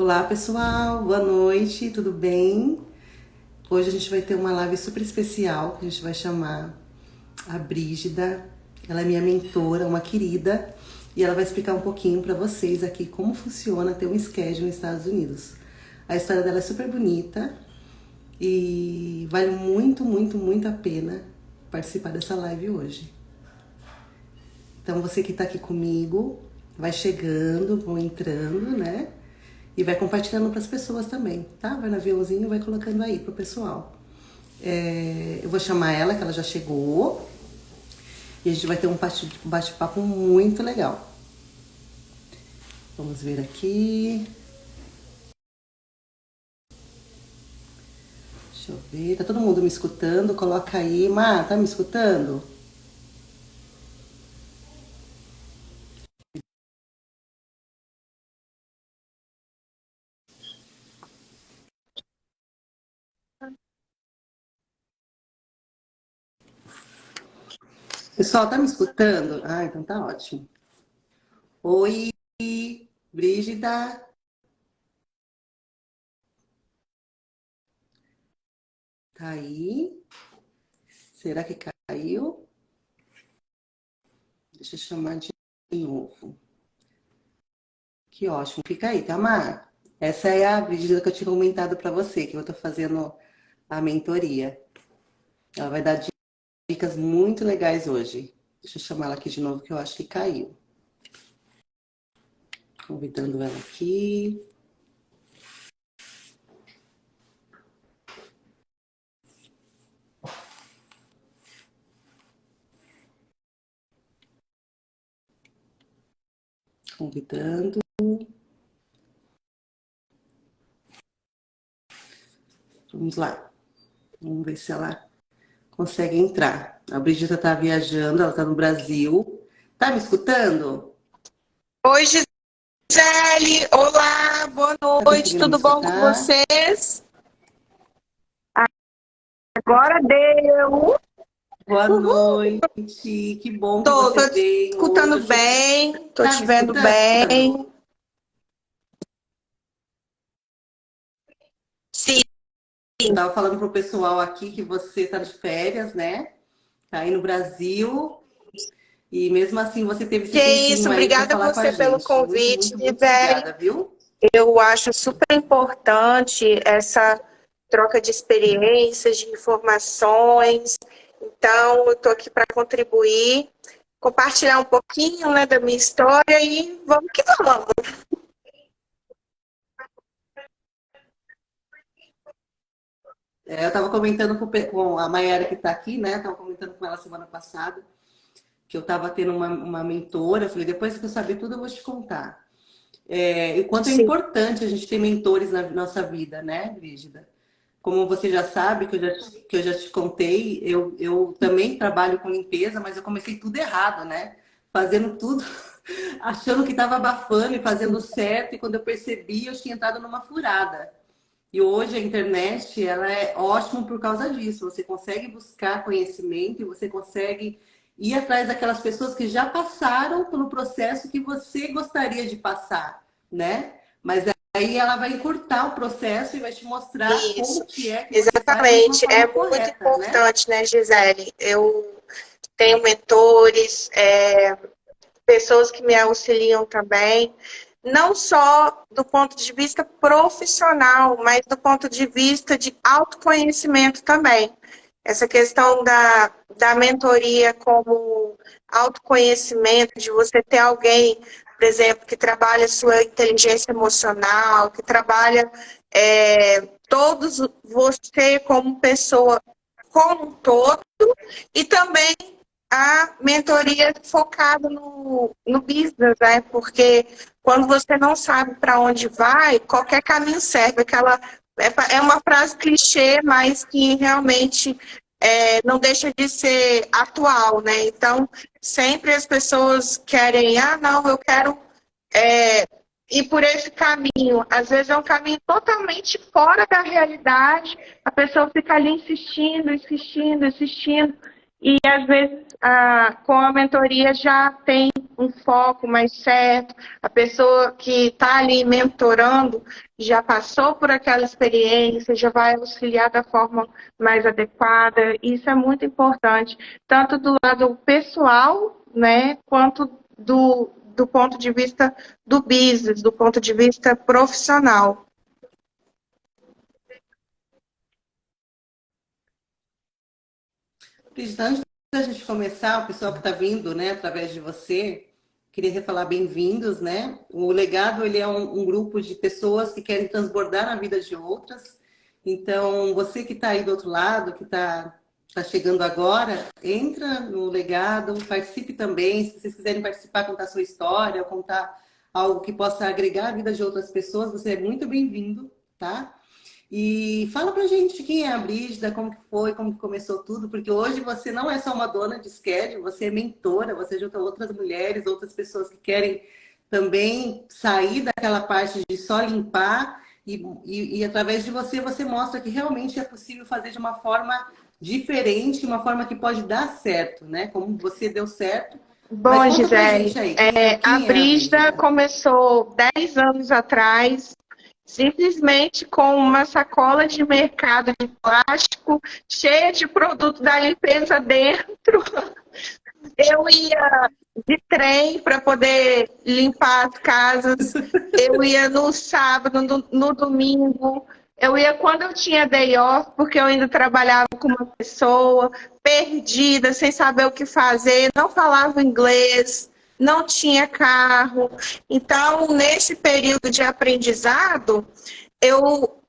Olá pessoal, boa noite, tudo bem? Hoje a gente vai ter uma live super especial que a gente vai chamar a Brígida. Ela é minha mentora, uma querida, e ela vai explicar um pouquinho para vocês aqui como funciona ter um schedule nos Estados Unidos. A história dela é super bonita e vale muito, muito, muito a pena participar dessa live hoje. Então você que está aqui comigo, vai chegando, vão entrando, né? E vai compartilhando para as pessoas também, tá? Vai no aviãozinho e vai colocando aí pro pessoal. Eu vou chamar ela, que ela já chegou. E a gente vai ter um bate-papo muito legal. Vamos ver aqui. Deixa eu ver. Tá todo mundo me escutando? Coloca aí. Má, tá me escutando? Pessoal, tá me escutando? Ah, então tá ótimo. Oi, Brígida. Tá aí? Será que caiu? Deixa eu chamar de novo. Que ótimo. Fica aí, Tamar. Essa é a Brígida que eu tinha comentado para você, que eu tô fazendo a mentoria. Ela vai dar dicas muito legais hoje. Deixa eu chamar ela aqui de novo, que eu acho que caiu. Convidando ela aqui. Convidando. Vamos lá. Vamos ver se ela consegue entrar. A Brígida tá viajando, ela tá no Brasil. Tá me escutando? Oi, Gisele! Olá, boa Tá noite, conseguindo me tudo bom com escutar? vocês? Agora deu! Boa Uhul! noite. Que bom que Tô você te veio escutando hoje. bem, tô Tá te me vendo escutando? bem. Sim, Eu tava falando pro pessoal aqui que você tá de férias, né? Tá aí no Brasil. E mesmo assim você teve esse que tempinho isso, aí para obrigada a falar com a você pelo gente. Muito, convite, muito, muito Gisele. obrigada, viu? Eu acho super importante essa troca de experiências, de informações. Então, eu tô aqui para contribuir, compartilhar um pouquinho, né, da minha história e vamos que vamos. Eu tava comentando com a Mayara que tá aqui, né? Tava comentando com ela semana passada que eu tava tendo uma mentora. Eu falei, depois que eu saber tudo, eu vou te contar. E quanto é Sim, importante a gente ter mentores na nossa vida, né, Brígida? Como você já sabe, que eu já te contei, eu também trabalho com limpeza, mas eu comecei tudo errado, né? Fazendo tudo, achando que estava abafando e fazendo certo, e quando eu percebi, eu tinha entrado numa furada. E hoje a internet, ela é ótima por causa disso. Você consegue buscar conhecimento e você consegue ir atrás daquelas pessoas que já passaram pelo processo que você gostaria de passar, né? Mas aí ela vai encurtar o processo e vai te mostrar como isso, que é que você faz de uma exatamente. É forma muito correta, né? importante, né, Gisele? Eu tenho mentores, pessoas que me auxiliam também, não só do ponto de vista profissional, mas do ponto de vista de autoconhecimento também. Essa questão da mentoria como autoconhecimento, de você ter alguém, por exemplo, que trabalha sua inteligência emocional, que trabalha todos você como pessoa como um todo, e também a mentoria focada no business, né? Porque quando você não sabe para onde vai, qualquer caminho serve. Aquela é uma frase clichê, mas que realmente não deixa de ser atual, né? Então, sempre as pessoas querem, não, eu quero ir por esse caminho. Às vezes é um caminho totalmente fora da realidade, a pessoa fica ali insistindo, insistindo, insistindo, e às vezes com a mentoria já tem um foco mais certo, a pessoa que está ali mentorando já passou por aquela experiência, já vai auxiliar da forma mais adequada. Isso é muito importante, tanto do lado pessoal, né, quanto do ponto de vista do business, do ponto de vista profissional. Cris, antes da gente começar, o pessoal que está vindo, né, através de você, queria falar bem-vindos, né? O Legado, ele é um grupo de pessoas que querem transbordar na vida de outras. Então, você que está aí do outro lado, que tá chegando agora, entra no Legado, participe também. Se vocês quiserem participar, contar sua história, contar algo que possa agregar a vida de outras pessoas, você é muito bem-vindo, tá? E fala pra gente quem é a Brígida, como que foi, como que começou tudo, porque hoje você não é só uma dona de schedule, você é mentora, você junta outras mulheres, outras pessoas que querem também sair daquela parte de só limpar e através de você, você mostra que realmente é possível fazer de uma forma diferente, uma forma que pode dar certo, né? Como você deu certo. Mas Bom, conta pra Gisele, gente aí, a quem é a Brígida Brígida? começou 10 anos atrás, simplesmente com uma sacola de mercado de plástico cheia de produto da limpeza dentro. Eu ia de trem para poder limpar as casas, eu ia no sábado, no domingo, eu ia quando eu tinha day off, porque eu ainda trabalhava com uma pessoa perdida, sem saber o que fazer, não falava inglês, não tinha carro. Então, nesse período de aprendizado, eu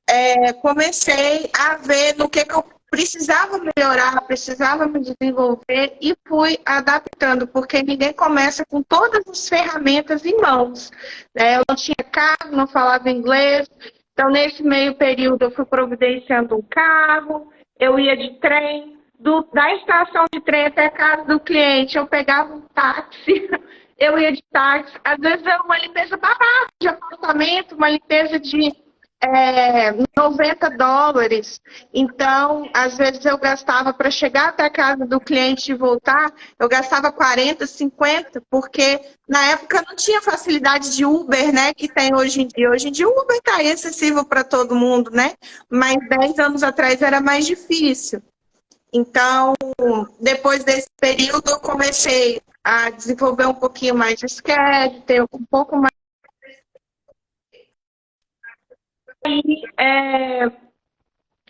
comecei a ver no que eu precisava melhorar, precisava me desenvolver e fui adaptando, porque ninguém começa com todas as ferramentas em mãos, né? Eu não tinha carro, não falava inglês, então nesse meio período eu fui providenciando um carro, eu ia de trem, da estação de trem até a casa do cliente, eu pegava um táxi, eu ia de táxi, às vezes era uma limpeza barata de apartamento, uma limpeza de $90. Então, às vezes eu gastava para chegar até a casa do cliente e voltar, eu gastava 40, 50, porque na época não tinha facilidade de Uber, né, que tem hoje em dia. Hoje em dia o Uber está aí acessível para todo mundo, né? Mas 10 anos atrás era mais difícil. Então, depois desse período, eu comecei a desenvolver um pouquinho mais de schedule, ter um pouco mais. E,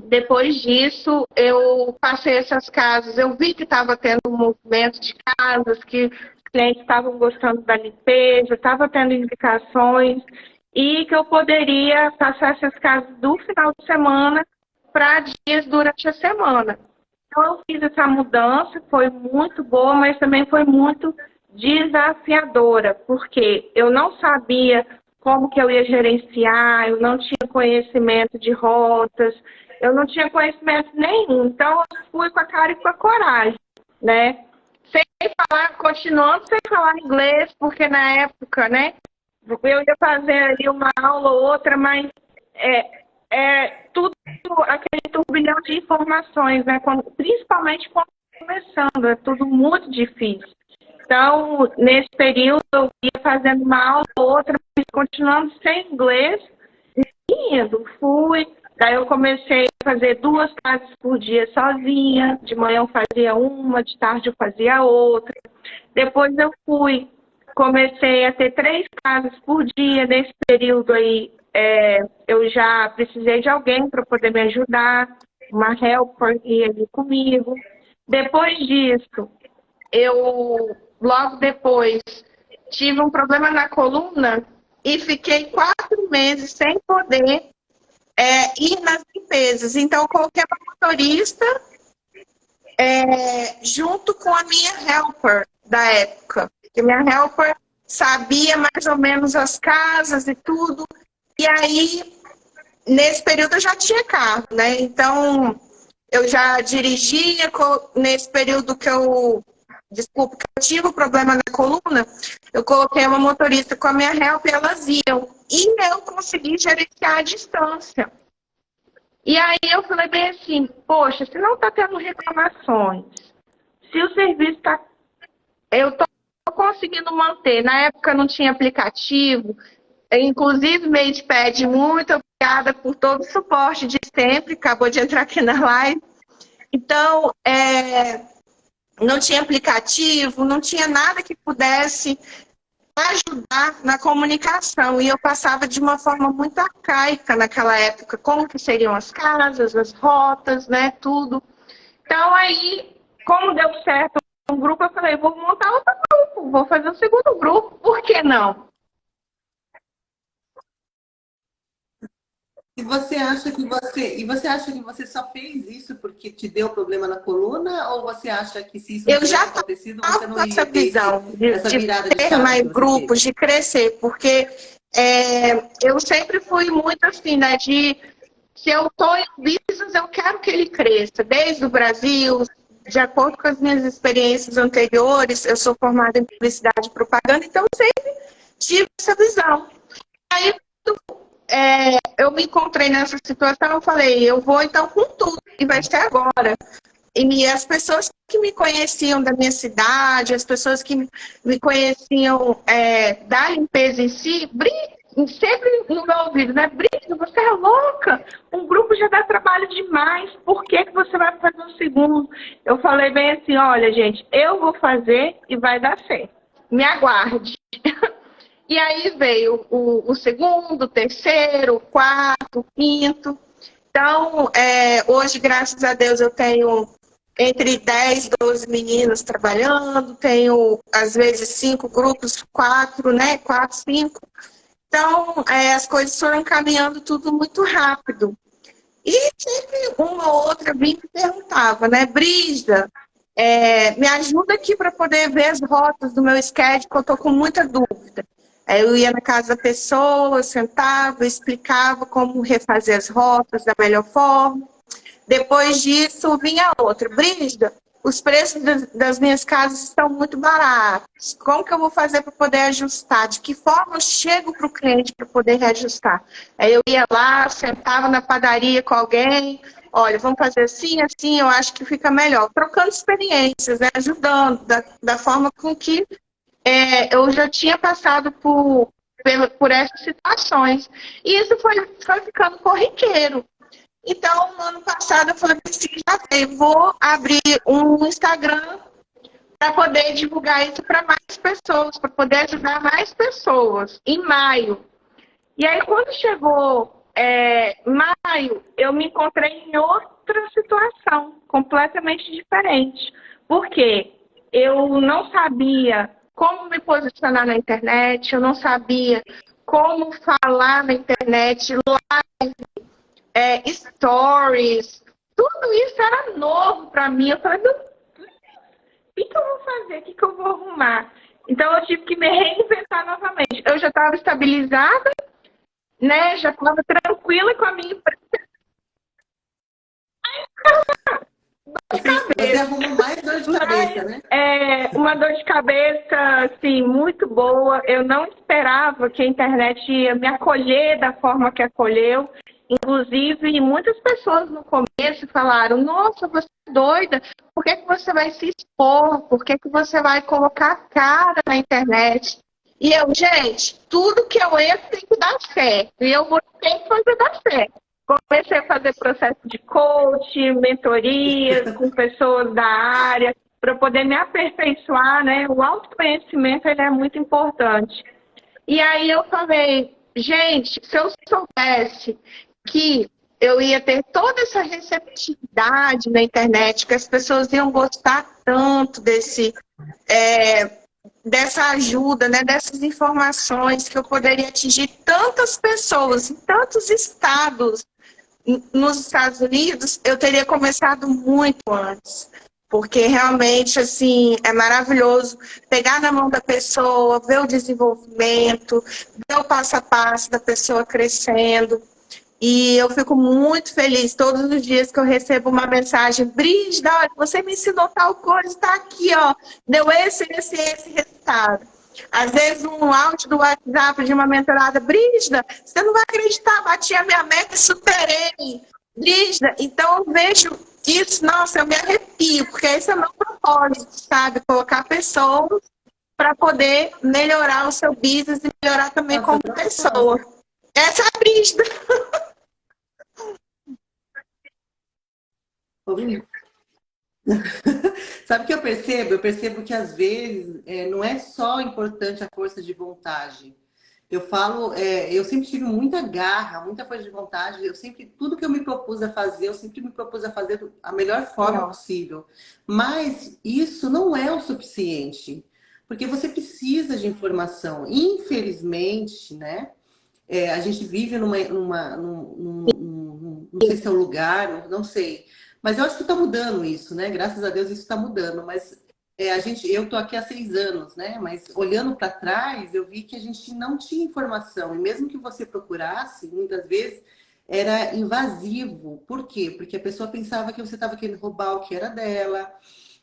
depois disso, eu passei essas casas, eu vi que estava tendo um movimento de casas, que os clientes estavam gostando da limpeza, estava tendo indicações, e que eu poderia passar essas casas do final de semana para dias durante a semana. Então, eu fiz essa mudança, foi muito boa, mas também foi muito desafiadora, porque eu não sabia como que eu ia gerenciar, eu não tinha conhecimento de rotas, eu não tinha conhecimento nenhum. Então, eu fui com a cara e com a coragem, né? Sem falar, continuando sem falar inglês, porque na época, né, eu ia fazer ali uma aula ou outra, mas tudo aquele turbilhão de informações, né? Principalmente quando começando, é tudo muito difícil. Então, nesse período, eu ia fazendo uma aula ou outra, mas continuando sem inglês, e indo, fui. Daí eu comecei a fazer 2 casas por dia sozinha. De manhã eu fazia uma, de tarde eu fazia outra. Depois eu comecei a ter 3 casas por dia. Nesse período aí, eu já precisei de alguém para poder me ajudar, uma helper que ia ali comigo. Depois disso, logo depois, tive um problema na coluna e fiquei 4 meses sem poder ir nas limpezas. Então, eu coloquei uma motorista junto com a minha helper da época. Porque minha helper sabia mais ou menos as casas e tudo. E aí, nesse período, eu já tinha carro, né? Então, eu já dirigia. Nesse período que eu tive o problema na coluna, eu coloquei uma motorista com a minha helper e elas iam. E eu consegui gerenciar a distância. E aí eu falei bem assim, poxa, se não está tendo reclamações, se o serviço está... Eu estou conseguindo manter. Na época não tinha aplicativo, inclusive MadePad, muito obrigada por todo o suporte de sempre, acabou de entrar aqui na live. Então, não tinha aplicativo, não tinha nada que pudesse ajudar na comunicação. E eu passava de uma forma muito arcaica naquela época, como que seriam as casas, as rotas, né, tudo. Então, aí, como deu certo um grupo, eu falei, vou montar outro grupo, vou fazer um segundo grupo, por que não? E você acha que você só fez isso porque te deu problema na coluna, ou você acha que se isso não Eu já tivesse acontecido, você estava não com essa iria ter visão essa de virada de ter chave mais que você grupos, teve? de crescer, porque eu sempre fui muito assim, né, de se eu estou em business, eu quero que ele cresça, desde o Brasil, de acordo com as minhas experiências anteriores, eu sou formada em publicidade e propaganda, então eu sempre tive essa visão. Aí, eu me encontrei nessa situação, eu falei, eu vou então com tudo, e vai ser agora. E as pessoas que me conheciam da minha cidade, as pessoas que me conheciam da limpeza em si, sempre no meu ouvido, né? Brito, você é louca, um grupo já dá trabalho demais, por que você vai fazer um segundo? Eu falei bem assim, olha gente, eu vou fazer e vai dar certo, me aguarde. E aí veio o segundo, o terceiro, o quarto, o quinto. Então, hoje, graças a Deus, eu tenho entre 10 e 12 meninas trabalhando, tenho, às vezes, 5 grupos, 4, né? 4, 5. Então, as coisas foram caminhando tudo muito rápido. E sempre uma ou outra vinha e perguntava, né? Brígida, me ajuda aqui para poder ver as rotas do meu schedule, que eu estou com muita dúvida. Aí eu ia na casa da pessoa, sentava, explicava como refazer as rotas da melhor forma. Depois disso, vinha outra. Brígida, os preços das minhas casas estão muito baratos. Como que eu vou fazer para poder ajustar? De que forma eu chego para o cliente para poder reajustar? Aí eu ia lá, sentava na padaria com alguém. Olha, vamos fazer assim, assim, eu acho que fica melhor. Trocando experiências, né? Ajudando da forma com que eu já tinha passado por essas situações. E isso foi ficando corriqueiro. Então, no ano passado, eu falei assim, já sei, vou abrir um Instagram para poder divulgar isso para mais pessoas, para poder ajudar mais pessoas, em maio. E aí, quando chegou maio, eu me encontrei em outra situação, completamente diferente. Porque eu não sabia como me posicionar na internet, eu não sabia como falar na internet, stories, tudo isso era novo para mim. Eu falei, o que eu vou fazer? O que eu vou arrumar? Então, eu tive que me reinventar novamente. Eu já estava estabilizada, né? Já estava tranquila com a minha empresa. Você arrumou mais dor de cabeça, né? Uma dor de cabeça, assim, muito boa. Eu não esperava que a internet ia me acolher da forma que acolheu. Inclusive, muitas pessoas no começo falaram, nossa, você é doida, por que você vai se expor? Por que você vai colocar a cara na internet? E eu, gente, tudo que eu entro tem que dar certo. E eu vou ter que fazer dar certo. Comecei a fazer processo de coach, mentorias com pessoas da área, para poder me aperfeiçoar, né? O autoconhecimento ele é muito importante. E aí eu falei, gente, se eu soubesse que eu ia ter toda essa receptividade na internet, que as pessoas iam gostar tanto dessa ajuda, né, dessas informações, que eu poderia atingir tantas pessoas em tantos estados nos Estados Unidos, eu teria começado muito antes. Porque realmente, assim, é maravilhoso pegar na mão da pessoa, ver o desenvolvimento, ver o passo a passo da pessoa crescendo. E eu fico muito feliz todos os dias que eu recebo uma mensagem, Brígida, olha, você me ensinou tal coisa, está aqui, ó, deu esse resultado. Às vezes um áudio do WhatsApp de uma mentorada, Brígida, você não vai acreditar, bati a minha meta e superei. Brígida, então eu vejo isso, nossa, eu me arrepio, porque esse é o meu propósito, sabe? Colocar pessoas para poder melhorar o seu business e melhorar também Nossa, como pessoa. Essa é a Brígida. ouvindo? Sabe o que eu percebo? Eu percebo que às vezes não é só importante a força de vontade. Eu falo, eu sempre tive muita garra, muita força de vontade. Eu sempre, tudo que eu me propus a fazer, eu sempre me propus a fazer da melhor forma Não. possível. Mas isso não é o suficiente, porque você precisa de informação. Infelizmente, né? A gente vive não sei se é um lugar, não sei. Mas eu acho que está mudando isso, né? Graças a Deus isso está mudando. Mas eu estou aqui há 6 anos, né? Mas olhando para trás, eu vi que a gente não tinha informação. E mesmo que você procurasse, muitas vezes era invasivo. Por quê? Porque a pessoa pensava que você estava querendo roubar o que era dela.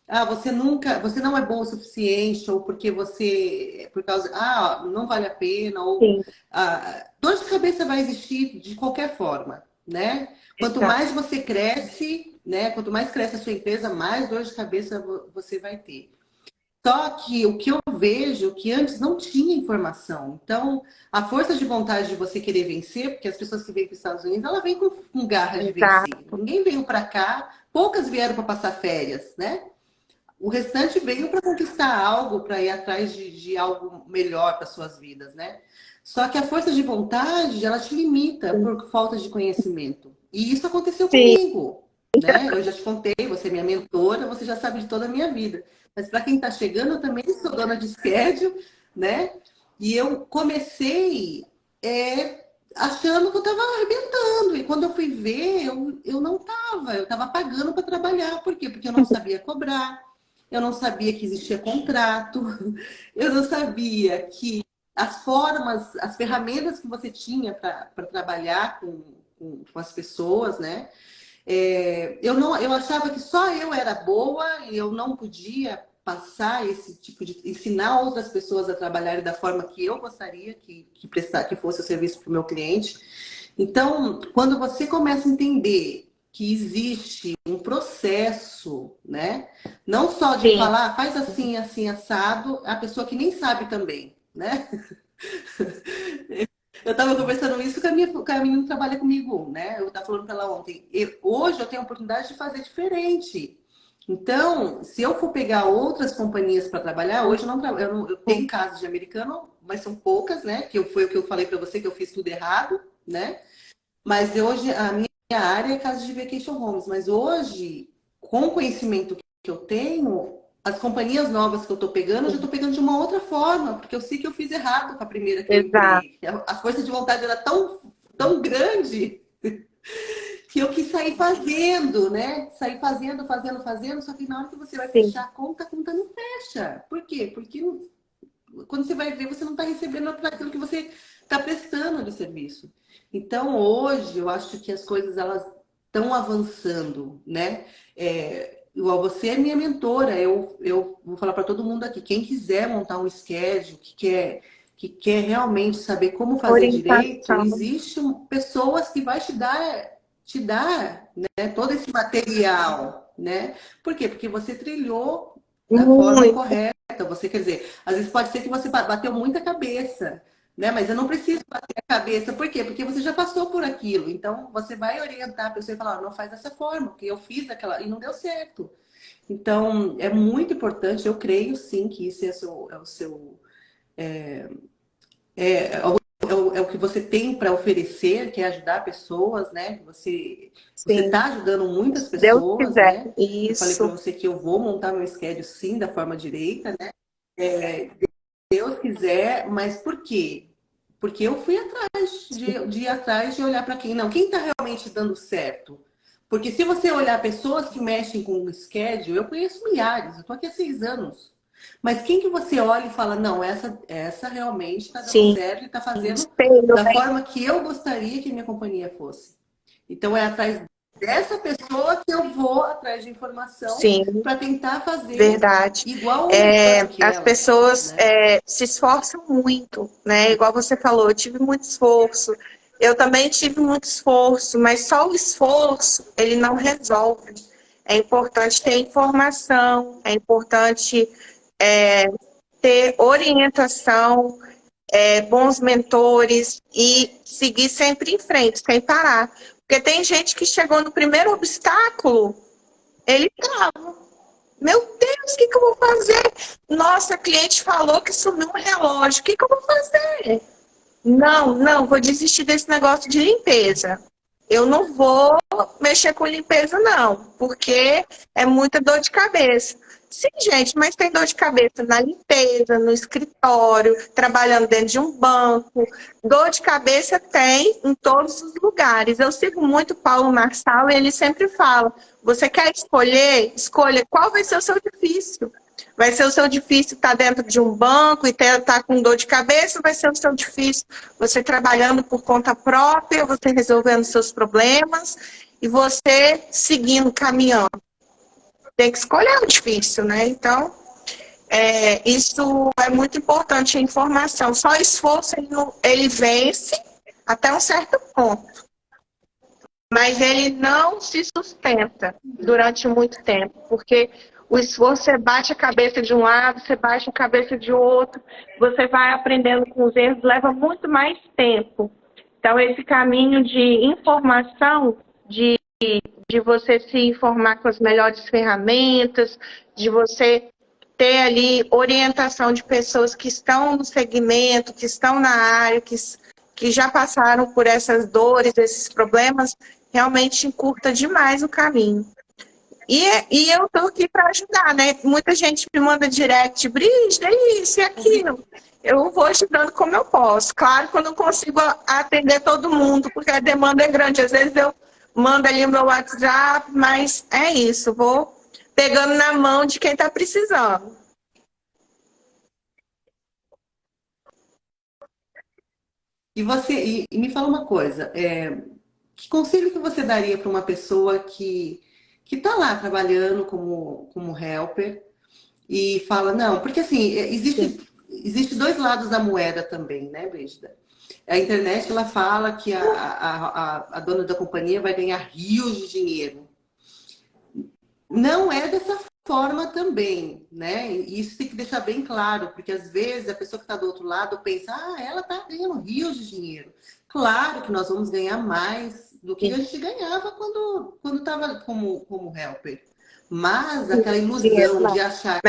Ah, você não é bom o suficiente, ou porque por causa, não vale a pena, ou Sim, dor de cabeça vai existir de qualquer forma, né? Quanto exato. mais você cresce, né? Quanto mais cresce a sua empresa, mais dor de cabeça você vai ter. Só que o que eu vejo é que antes não tinha informação. Então, a força de vontade de você querer vencer, porque as pessoas que vêm para os Estados Unidos, ela vem com garra de vencer. Exato. Ninguém veio para cá, poucas vieram para passar férias, né? O restante veio para conquistar algo, para ir atrás de algo melhor para suas vidas, né? Só que a força de vontade, ela te limita por falta de conhecimento. E isso aconteceu Sim, comigo, né? Eu já te contei, você é minha mentora, você já sabe de toda a minha vida. Mas para quem está chegando, eu também sou dona de schedule, né? E eu comecei achando que eu estava arrebentando. E quando eu fui ver, eu não estava. Eu estava pagando para trabalhar. Por quê? Porque eu não sabia cobrar. Eu não sabia que existia contrato, eu não sabia que as formas, as ferramentas que você tinha para trabalhar com as pessoas, né? Eu achava que só eu era boa e eu não podia passar esse tipo de ensinar outras pessoas a trabalharem da forma que eu gostaria que fosse o serviço para o meu cliente. Então, quando você começa a entender que existe um processo, né? Não só de sim. falar, faz assim, assim, assado, a pessoa que nem sabe também, né? Eu estava conversando isso com a menina que trabalha comigo, né? Eu estava falando para ela ontem. Hoje eu tenho a oportunidade de fazer diferente. Então, se eu for pegar outras companhias para trabalhar, hoje eu não trabalho, eu tenho casas de americano, mas são poucas, né? Foi o que eu falei para você que eu fiz tudo errado, né? Mas hoje a minha área é casa de vacation homes. Mas hoje, com o conhecimento que eu tenho, as companhias novas que eu estou pegando, eu já estou pegando de uma outra forma, porque eu sei que eu fiz errado com a primeira que eu Exato. entrei. A força de vontade era tão grande que eu quis sair fazendo, né? Sair fazendo, só que na hora que você vai Sim, fechar a conta não fecha. Por quê? Porque quando você vai ver, você não está recebendo aquilo que você está prestando de serviço. Então, hoje, eu acho que as coisas elas estão avançando, né? Igual você é minha mentora, eu vou falar para todo mundo aqui, quem quiser montar um schedule, que quer realmente saber como fazer direito, orientação. existem pessoas que vai te dar, né, todo esse material, né? Por quê? Porque você trilhou da forma Muito. correta. Você, quer dizer, às vezes pode ser que você bateu muita cabeça, né? Mas eu não preciso bater a cabeça. Por quê? Porque você já passou por aquilo. Então, você vai orientar a pessoa e falar, não faz dessa forma, porque eu fiz aquela e não deu certo. Então, é muito importante, eu creio sim que isso é o seu é o que você tem para oferecer, que é ajudar pessoas, né? Você Sim. está ajudando muitas Se Deus pessoas, quiser. né? Eu falei para Isso. você que eu vou montar meu schedule sim da forma direita, né? Deus quiser, mas por quê? Porque eu fui atrás de ir atrás de olhar para quem não, quem está realmente dando certo. Porque se você olhar pessoas que mexem com o schedule, eu conheço milhares, eu estou aqui há 6 anos. Mas quem que você olha e fala, não, essa realmente está dando Sim. certo e está fazendo Espelho, da né? forma que eu gostaria que minha companhia fosse. Então é atrás dessa pessoa que eu vou atrás de informação Sim, para tentar fazer verdade. igual ou melhor que As ela, pessoas né? se esforçam muito, né? Igual você falou, eu tive muito esforço. Eu também tive muito esforço, mas só o esforço, ele não resolve. É importante ter informação, é importante ter orientação, bons mentores e seguir sempre em frente, sem parar. Porque tem gente que chegou no primeiro obstáculo, ele trava. Meu Deus, o que eu vou fazer? Nossa, a cliente falou que sumiu um relógio, o que eu vou fazer? Não, não, vou desistir desse negócio de limpeza. Eu não vou mexer com limpeza, não, porque é muita dor de cabeça. Sim, gente, mas tem dor de cabeça na limpeza, no escritório, trabalhando dentro de um banco. Dor de cabeça tem em todos os lugares. Eu sigo muito o Paulo Marçal e ele sempre fala: você quer escolher? Escolha qual vai ser o seu difícil. Vai ser o seu difícil estar dentro de um banco e estar com dor de cabeça, vai ser o seu difícil você trabalhando por conta própria, você resolvendo seus problemas e você seguindo, caminhando. Tem que escolher o difícil, né? Então, isso é muito importante, a informação. Só esforço ele vence até um certo ponto. Mas ele não se sustenta durante muito tempo, porque o esforço, você bate a cabeça de um lado, você bate a cabeça de outro, você vai aprendendo com os erros, leva muito mais tempo. Então, esse caminho de informação, de você se informar com as melhores ferramentas, de você ter ali orientação de pessoas que estão no segmento, que estão na área, que já passaram por essas dores, esses problemas, realmente encurta demais o caminho. E eu estou aqui para ajudar, né? Muita gente me manda direct, Brígida, isso e aquilo. Eu vou ajudando como eu posso. Claro que eu não consigo atender todo mundo, porque a demanda é grande. Às vezes eu mando ali o meu WhatsApp, mas é isso. Vou pegando na mão de quem está precisando. E me fala uma coisa, que conselho que você daria para uma pessoa que está lá trabalhando como helper e fala, não, porque assim, existe dois lados da moeda também, né, Brígida? A internet, ela fala que a dona da companhia vai ganhar rios de dinheiro. Não é dessa forma também, né? E isso tem que deixar bem claro, porque às vezes a pessoa que está do outro lado pensa, ela está ganhando rios de dinheiro. Claro que nós vamos ganhar mais do que a gente ganhava quando estava como helper. Mas aquela ilusão de achar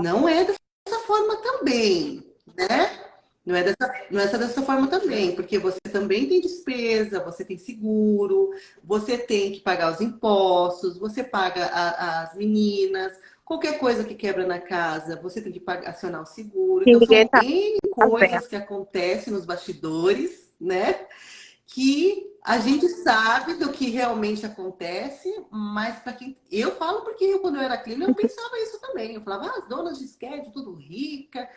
não é dessa forma também, né? Não é dessa forma também, porque você também tem despesa, você tem seguro, você tem que pagar os impostos, você paga as meninas, qualquer coisa que quebra na casa, você tem que acionar o seguro. Então, são N coisas que acontecem nos bastidores, né? Que a gente sabe do que realmente acontece, mas para quem. Eu falo porque quando eu era cleaner, eu pensava isso também. Eu falava, as donas de sketch, tudo rica.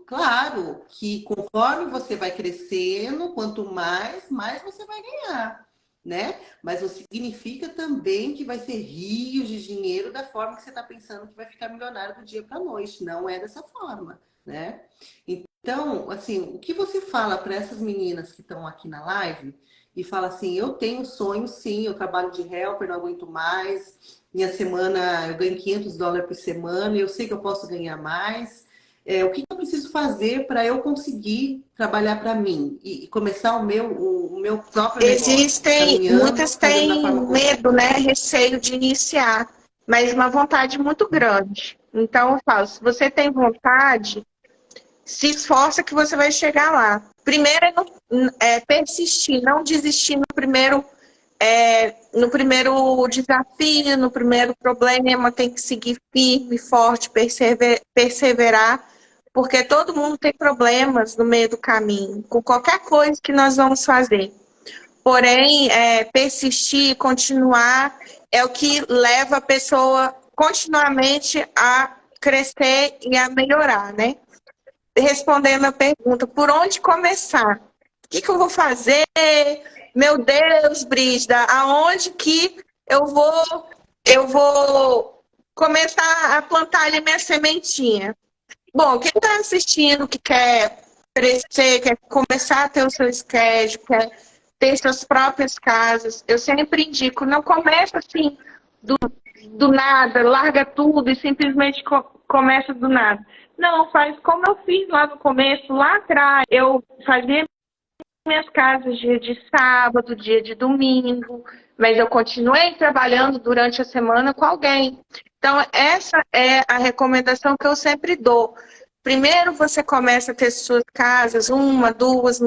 Claro que conforme você vai crescendo, quanto mais você vai ganhar, né? Mas não significa também que vai ser rios de dinheiro da forma que você está pensando que vai ficar milionário do dia para a noite. Não é dessa forma, né? Então, assim, o que você fala para essas meninas que estão aqui na live e fala assim, eu tenho sonho, sim, eu trabalho de helper, não aguento mais, minha semana, eu ganho US$ 500 por semana, eu sei que eu posso ganhar mais. O que eu preciso fazer para eu conseguir trabalhar para mim e começar o meu próprio negócio? Muitas têm medo, né? Receio de iniciar, mas uma vontade muito grande. Então, eu falo, se você tem vontade, se esforça que você vai chegar lá. Primeiro é persistir, não desistir no primeiro desafio, no primeiro problema, tem que seguir firme, forte, perseverar, porque todo mundo tem problemas no meio do caminho, com qualquer coisa que nós vamos fazer. Porém, persistir, continuar, é o que leva a pessoa continuamente a crescer e a melhorar, né? Respondendo a pergunta, por onde começar? O que eu vou fazer? Meu Deus, Brígida, aonde que eu vou começar a plantar ali minha sementinha? Bom, quem está assistindo que quer crescer, quer começar a ter o seu schedule, quer ter suas próprias casas, eu sempre indico, não começa assim do nada, larga tudo e simplesmente começa do nada. Não, faz como eu fiz lá no começo, lá atrás. Eu fazia minhas casas dia de sábado, dia de domingo, mas eu continuei trabalhando durante a semana com alguém. Então, essa é a recomendação que eu sempre dou. Primeiro você começa a ter suas casas, uma, duas,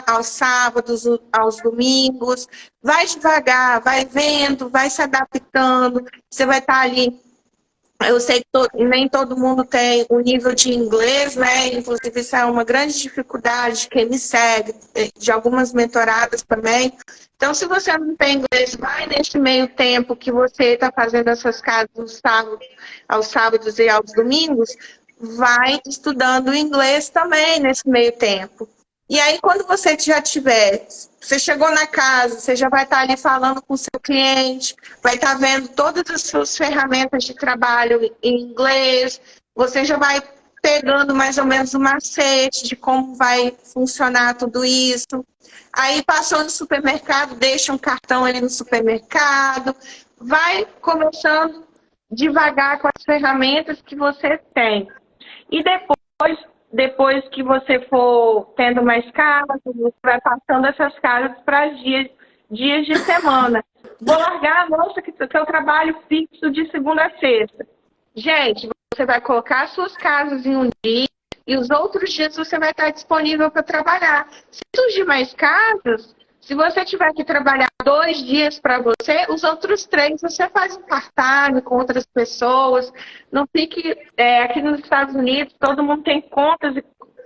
aos sábados, aos domingos. Vai devagar, vai vendo, vai se adaptando. Você vai estar ali. Eu sei que nem todo mundo tem o nível de inglês, né? Inclusive, isso é uma grande dificuldade de quem me segue, de algumas mentoradas também. Então, se você não tem inglês, vai nesse meio tempo que você está fazendo essas casas aos sábados e aos domingos, vai estudando inglês também nesse meio tempo. E aí, quando você já tiver, você chegou na casa, você já vai estar ali falando com o seu cliente, vai estar vendo todas as suas ferramentas de trabalho em inglês, você já vai pegando mais ou menos o macete de como vai funcionar tudo isso. Aí, passou no supermercado, deixa um cartão ali no supermercado, vai começando devagar com as ferramentas que você tem. E depois que você for tendo mais casas, você vai passando essas casas para dias de semana. Vou largar, moça, que eu trabalho fixo de segunda a sexta. Gente, você vai colocar suas casas em um dia e os outros dias você vai estar disponível para trabalhar. Se surgir mais casas, se você tiver que trabalhar 2 dias para você, os outros 3 você faz um part-time com outras pessoas. Não fique... aqui nos Estados Unidos, todo mundo tem contas.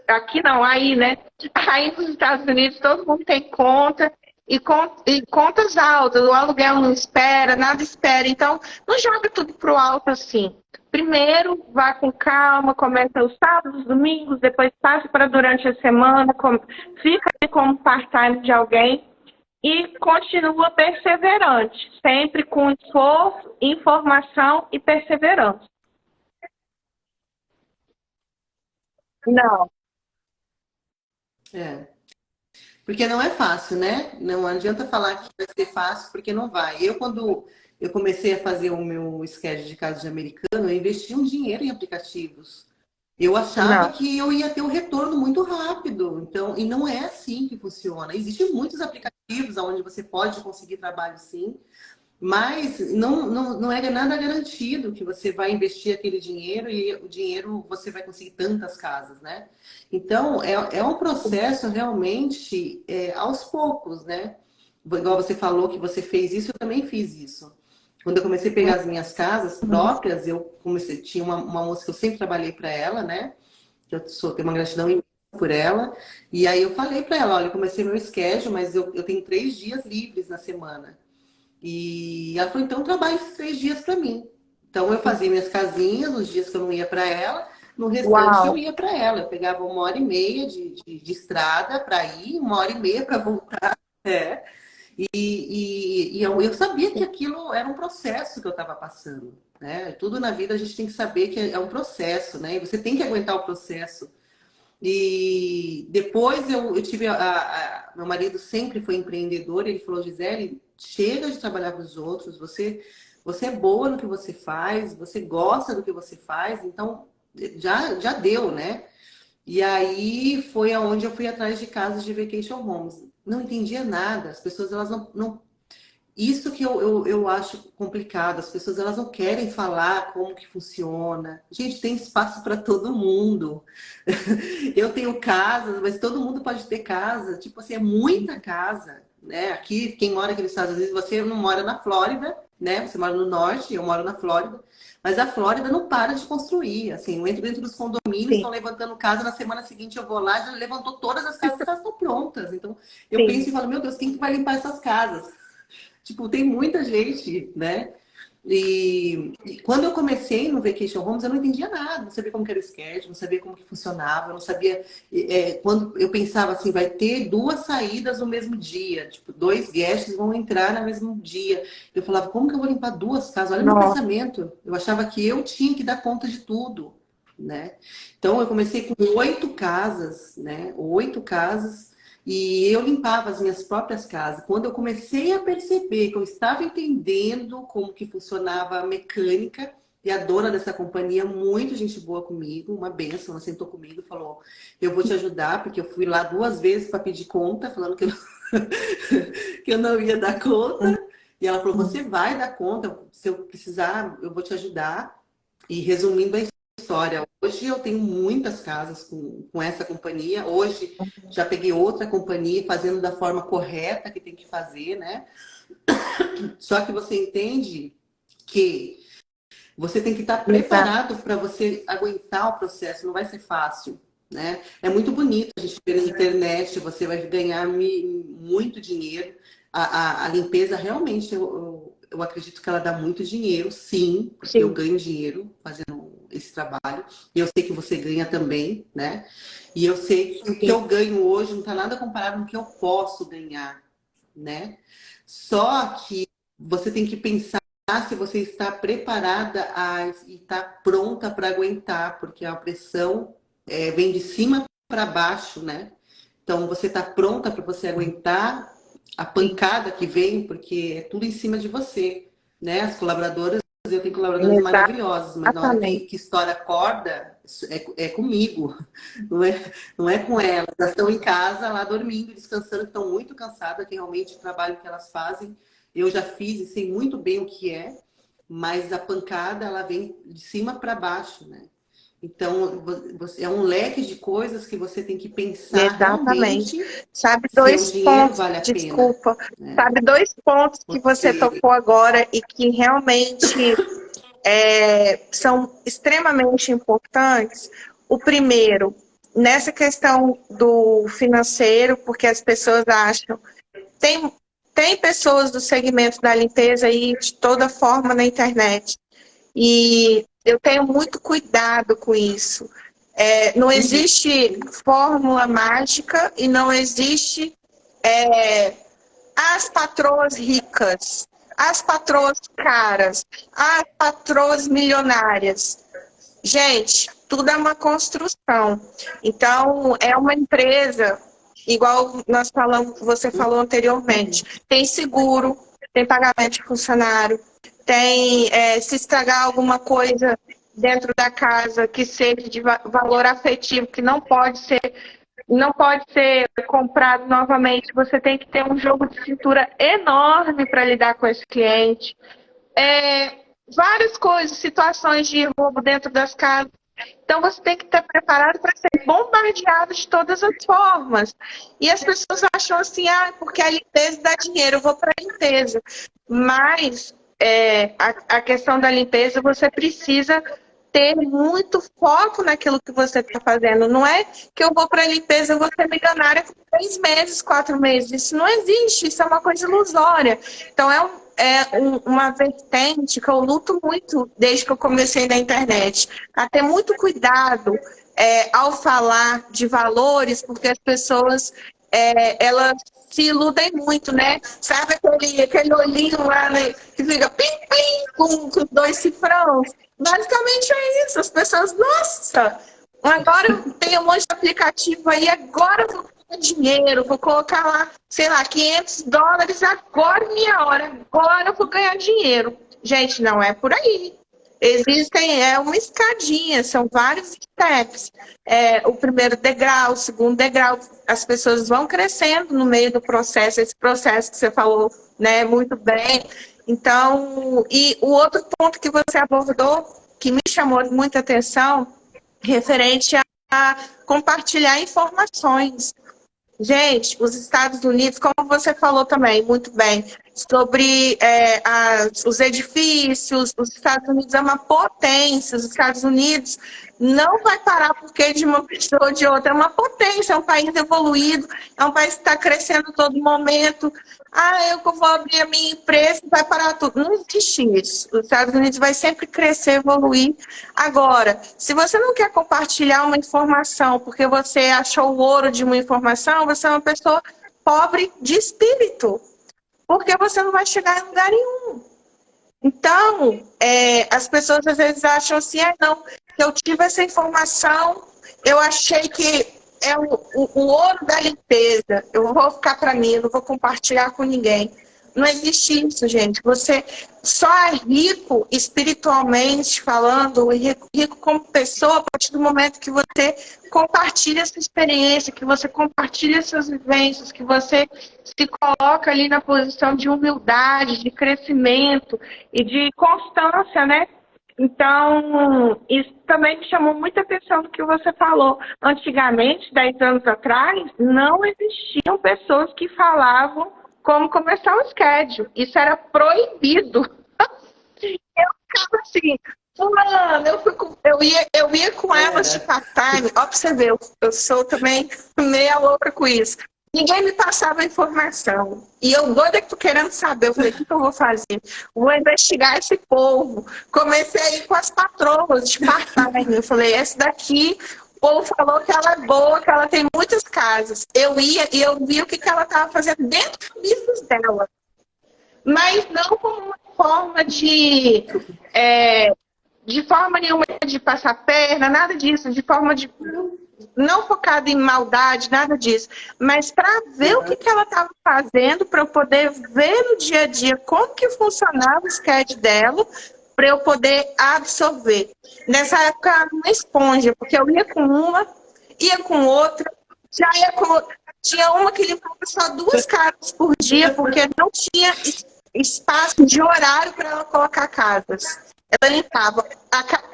Aqui não, aí, né? Aí nos Estados Unidos, todo mundo tem conta. E contas altas. O aluguel não espera, nada espera. Então, não joga tudo pro alto assim. Primeiro, vá com calma, começa os sábados, domingos, depois passa para durante a semana, fica como part-time de alguém e continua perseverante, sempre com esforço, informação e perseverança. Não, É. Porque não é fácil, né? Não adianta falar que vai ser fácil, porque não vai. Quando eu comecei a fazer o meu schedule de casa de americano, eu investi um dinheiro em aplicativos. Eu achava não. que eu ia ter um retorno muito rápido. Então, e não é assim que funciona. Existem muitos aplicativos onde você pode conseguir trabalho sim, mas não é nada garantido que você vai investir aquele dinheiro e o dinheiro você vai conseguir tantas casas, né? Então, é um processo realmente aos poucos, né? Igual você falou que você fez isso, eu também fiz isso. Quando eu comecei a pegar as minhas casas próprias, eu comecei, tinha uma moça que eu sempre trabalhei para ela, né? Que tenho uma gratidão imensa por ela. E aí eu falei para ela, olha, eu comecei meu schedule, mas eu tenho 3 dias livres na semana. E ela falou, então trabalhe esses 3 dias para mim. Então eu fazia minhas casinhas, nos dias que eu não ia para ela, no restante eu Uau. ia para ela. Eu pegava 1h30 de estrada para ir, 1h30 para voltar. É. E eu sabia que aquilo era um processo que eu estava passando. Né? Tudo na vida a gente tem que saber que é um processo, né? E você tem que aguentar o processo. E depois eu tive meu marido sempre foi empreendedor, ele falou, Gisele, chega de trabalhar para os outros, você é boa no que você faz, você gosta do que você faz, então já deu, né? E aí foi aonde eu fui atrás de casas de vacation homes. Não entendia nada, as pessoas elas não isso que eu acho complicado. As pessoas elas não querem falar como que funciona. Gente, tem espaço para todo mundo. Eu tenho casas, mas todo mundo pode ter casa. Tipo assim, é muita casa, né? Aqui, quem mora aqui nos Estados Unidos, você não mora na Flórida, né? Você mora no norte, eu moro na Flórida. Mas a Flórida não para de construir. Assim, eu entro dentro dos condomínios, Sim, estão levantando casa. Na semana seguinte eu vou lá, já levantou todas as casas estão prontas. Então, eu sim. penso e falo, meu Deus, quem que vai limpar essas casas? Tipo, tem muita gente, né? E quando eu comecei no Vacation Homes, eu não entendia nada, não sabia como que era o schedule, não sabia como que funcionava, eu não sabia. Quando eu pensava assim, vai ter 2 saídas no mesmo dia, tipo, 2 guests vão entrar no mesmo dia. Eu falava, como que eu vou limpar 2 casas? Olha meu Nossa, pensamento. Eu achava que eu tinha que dar conta de tudo, né? Então eu comecei com 8 casas, né? 8 casas. E eu limpava as minhas próprias casas. Quando eu comecei a perceber que eu estava entendendo como que funcionava a mecânica, E a dona dessa companhia, muito gente boa comigo, uma bênção, ela sentou comigo e falou: eu vou te ajudar, porque eu fui lá 2 vezes para pedir conta, falando que eu, que eu não ia dar conta. E ela falou: você vai dar conta, se eu precisar, eu vou te ajudar. E resumindo a história, hoje eu tenho muitas casas com essa companhia. Hoje já peguei outra companhia fazendo da forma correta que tem que fazer, né? Só que você entende que você tem que estar preparado para você aguentar o processo, não vai ser fácil, né? É muito bonito a gente ver na internet, você vai ganhar muito dinheiro. A limpeza realmente, eu acredito que ela dá muito dinheiro, sim, porque eu Sim. ganho dinheiro fazendo esse trabalho. E eu sei que você ganha também, né? E eu sei que o que eu ganho hoje não está nada comparado com o que eu posso ganhar, né? Só que você tem que pensar se você está preparada e está pronta para aguentar, porque a pressão vem de cima para baixo, né? Então você está pronta para você aguentar a pancada que vem, porque é tudo em cima de você, né? As colaboradoras, eu tenho colaboradores maravilhosos, mas na hora que estoura a corda, é comigo, não é com elas. Elas estão em casa lá dormindo, descansando, estão muito cansadas, que realmente o trabalho que elas fazem eu já fiz e sei muito bem o que é, mas a pancada ela vem de cima para baixo, né? Então, é um leque de coisas que você tem que pensar Exatamente. realmente Sabe se o dois dinheiro pontos, vale a pena, desculpa, né? sabe dois pontos que você Porque tocou agora e que realmente são extremamente importantes. O primeiro, nessa questão do financeiro, porque as pessoas acham. Tem pessoas do segmento da limpeza aí de toda forma na internet. E eu tenho muito cuidado com isso. Não existe fórmula mágica e não existe as patroas ricas, as patroas caras, as patroas milionárias. Gente, tudo é uma construção. Então, é uma empresa, igual nós falamos, você falou anteriormente, tem seguro, tem pagamento de funcionário, tem se estragar alguma coisa dentro da casa que seja de valor afetivo, que não pode ser comprado novamente, você tem que ter um jogo de cintura enorme para lidar com esse cliente. Várias coisas, situações de roubo dentro das casas. Então você tem que estar preparado para ser bombardeado de todas as formas. E as pessoas acham assim, porque a limpeza dá dinheiro, eu vou para a limpeza. Mas a questão da limpeza, você precisa ter muito foco naquilo que você está fazendo. Não é que eu vou para a limpeza, eu vou ser milionária por 3 meses, 4 meses. Isso não existe, isso é uma coisa ilusória. Então uma vertente que eu luto muito desde que eu comecei na internet. A ter muito cuidado ao falar de valores, porque as pessoas elas se iludem muito, né? Sabe aquele olhinho lá, né, que fica pim-pim com 2 cifrões? Basicamente é isso. As pessoas, nossa, agora eu tenho um monte de aplicativo aí, agora eu vou ganhar dinheiro, vou colocar lá, sei lá, $500, agora é minha hora, agora eu vou ganhar dinheiro. Gente, não é por aí. Existem uma escadinha, são vários steps. O primeiro degrau, o segundo degrau, as pessoas vão crescendo no meio do processo, esse processo que você falou, né, muito bem. Então, e o outro ponto que você abordou, que me chamou muita atenção, referente a compartilhar informações. Gente, os Estados Unidos, como você falou também, muito bem, sobre os edifícios, os Estados Unidos é uma potência, os Estados Unidos não vai parar porque de uma pessoa ou de outra, é uma potência, é um país evoluído, é um país que está crescendo a todo momento. Eu vou abrir a minha empresa e vai parar tudo. Não existe isso. Os Estados Unidos vai sempre crescer, evoluir. Agora, se você não quer compartilhar uma informação porque você achou o ouro de uma informação, você é uma pessoa pobre de espírito, porque você não vai chegar em lugar nenhum. Então, as pessoas às vezes acham assim, não, eu tive essa informação, eu achei que é o ouro da limpeza, eu vou ficar para mim, eu não vou compartilhar com ninguém. Não existe isso, gente. Você só é rico espiritualmente falando, e rico como pessoa, a partir do momento que você compartilha essa experiência, que você compartilha essas vivências, que você se coloca ali na posição de humildade, de crescimento e de constância, né? Então, isso também me chamou muita atenção do que você falou. Antigamente, 10 anos atrás, não existiam pessoas que falavam como começar um schedule. Isso era proibido. Eu ficava assim, fulano, eu ia com elas de part-time. Ó, pra você ver, eu sou também meia louca com isso. Ninguém me passava informação. E eu doida que tô querendo saber. Eu falei, o que eu vou fazer? Vou investigar esse povo. Comecei a ir com as patroas de part-time. Eu falei, essa daqui, o povo falou que ela é boa, que ela tem muitas casas. Eu ia e eu via o que ela estava fazendo dentro do business dela. Mas não como uma forma de forma nenhuma de passar perna, nada disso, de forma de não focada em maldade, nada disso, mas para ver o que ela estava fazendo, para eu poder ver no dia a dia como que funcionava o sketch dela, para eu poder absorver. Nessa época, era uma esponja, porque eu ia com uma, ia com outra, já ia com outra. Tinha uma que limpava só 2 casas por dia, porque não tinha espaço de horário para ela colocar casas. Ela limpava.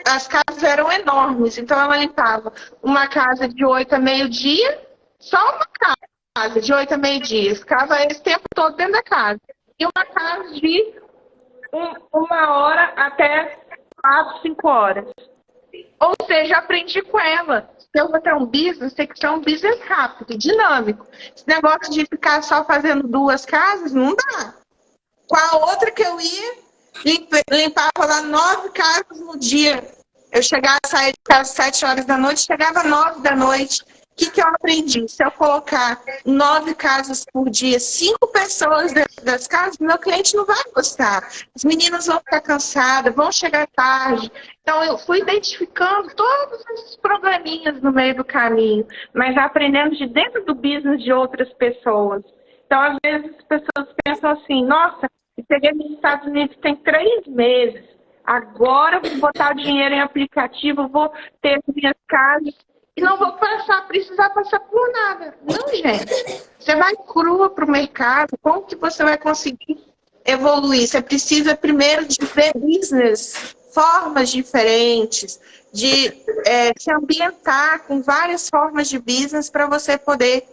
As casas eram enormes, então ela limpava uma casa de 8 a meio-dia, só uma casa de 8 a meio-dia. Ficava esse tempo todo dentro da casa. E uma casa de 1 hora até 4, 5 horas. Ou seja, aprendi com ela. Se eu vou ter um business, tem que ser um business rápido, dinâmico. Esse negócio de ficar só fazendo 2 casas, não dá. Com a outra que eu ia, limpava lá 9 casas no dia. Eu chegava, saía de casa às 7 horas da noite, chegava às 9 da noite. O que eu aprendi? Se eu colocar 9 casas por dia, 5 pessoas dentro das casas, meu cliente não vai gostar. As meninas vão ficar cansadas, vão chegar tarde. Então, eu fui identificando todos esses probleminhas no meio do caminho, mas aprendendo de dentro do business de outras pessoas. Então, às vezes, as pessoas pensam assim, nossa, eu cheguei nos Estados Unidos tem 3 meses, agora eu vou botar dinheiro em aplicativo, vou ter as minhas casas e não vou precisar passar por nada. Não, gente. Você vai crua para o mercado, como que você vai conseguir evoluir? Você precisa primeiro de ver business, formas diferentes, de se ambientar com várias formas de business para você poder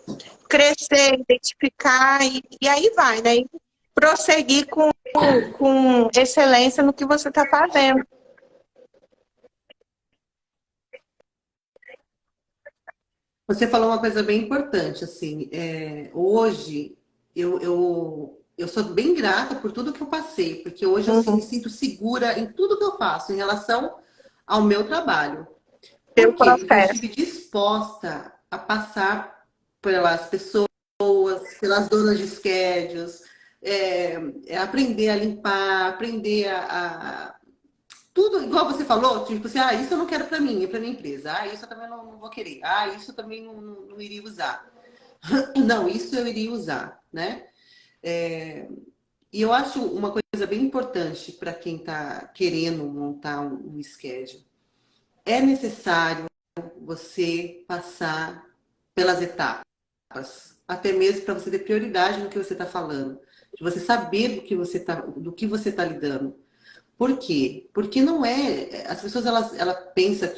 crescer, identificar e aí vai, né? E prosseguir com excelência no que você está fazendo. Você falou uma coisa bem importante, assim, hoje eu sou bem grata por tudo que eu passei, porque hoje eu me sinto segura em tudo que eu faço em relação ao meu trabalho. Por quê? Porque eu estive disposta a passar pelas pessoas, pelas donas de schedules, aprender a limpar, aprender tudo, igual você falou, tipo assim, isso eu não quero para mim, é para minha empresa. Isso eu também não vou querer. Isso eu também não iria usar. Não, isso eu iria usar, né? E eu acho uma coisa bem importante para quem está querendo montar um schedule. É necessário você passar pelas etapas, até mesmo para você ter prioridade no que você está falando, de você saber do que você tá lidando. Por quê? Porque não é... As pessoas ela pensam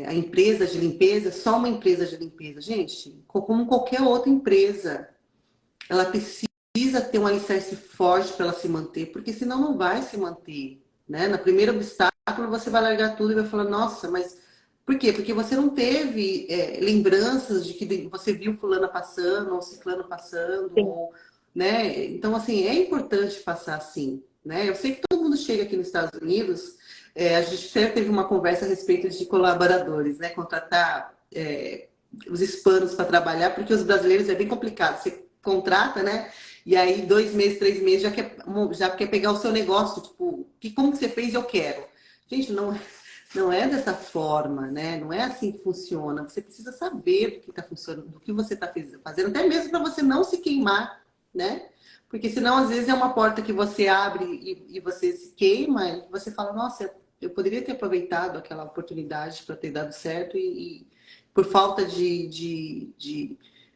a empresa de limpeza é só uma empresa de limpeza. Gente, como qualquer outra empresa, ela precisa ter um alicerce forte para ela se manter, porque senão não vai se manter, né? No primeiro obstáculo, você vai largar tudo e vai falar, nossa, mas... Por quê? Porque você não teve lembranças de que você viu fulana passando, ou ciclano passando, ou... Né? Então, assim, é importante passar assim, né? Eu sei que todo mundo chega aqui nos Estados Unidos, a gente sempre teve uma conversa a respeito de colaboradores, né? Contratar os hispanos para trabalhar, porque os brasileiros é bem complicado. Você contrata, né? E aí 2 meses, 3 meses já quer pegar o seu negócio, tipo, como que você fez? Eu quero. Gente, não, não é dessa forma, né? Não é assim que funciona. Você precisa saber do que está funcionando, do que você está fazendo, até mesmo para você não se queimar, né? Porque senão, às vezes, é uma porta que você abre e você se queima, e você fala, nossa, eu poderia ter aproveitado aquela oportunidade para ter dado certo e por falta de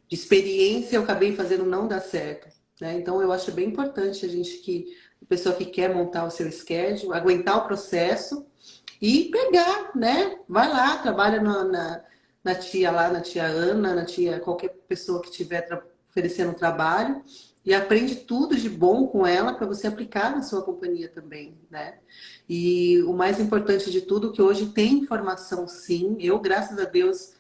experiência eu acabei fazendo não dar certo, né? Então, eu acho bem importante a pessoa que quer montar o seu schedule, aguentar o processo e pegar, né? Vai lá, trabalha na tia lá, na tia Ana, na tia, qualquer pessoa que estiver oferecendo trabalho e aprende tudo de bom com ela para você aplicar na sua companhia também, né? E o mais importante de tudo, que hoje tem informação sim. Eu, graças a Deus,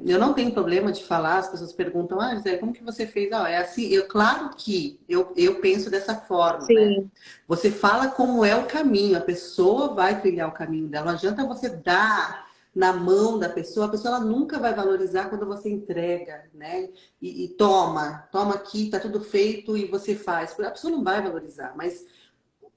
eu não tenho problema de falar, as pessoas perguntam, ah, Gisele, como que você fez? Ah, é assim, claro que eu penso dessa forma, né? Sim, Você fala como é o caminho, a pessoa vai trilhar o caminho dela. Não adianta você dar na mão da pessoa, a pessoa ela nunca vai valorizar quando você entrega, né? E toma aqui, tá tudo feito e você faz. A pessoa não vai valorizar, mas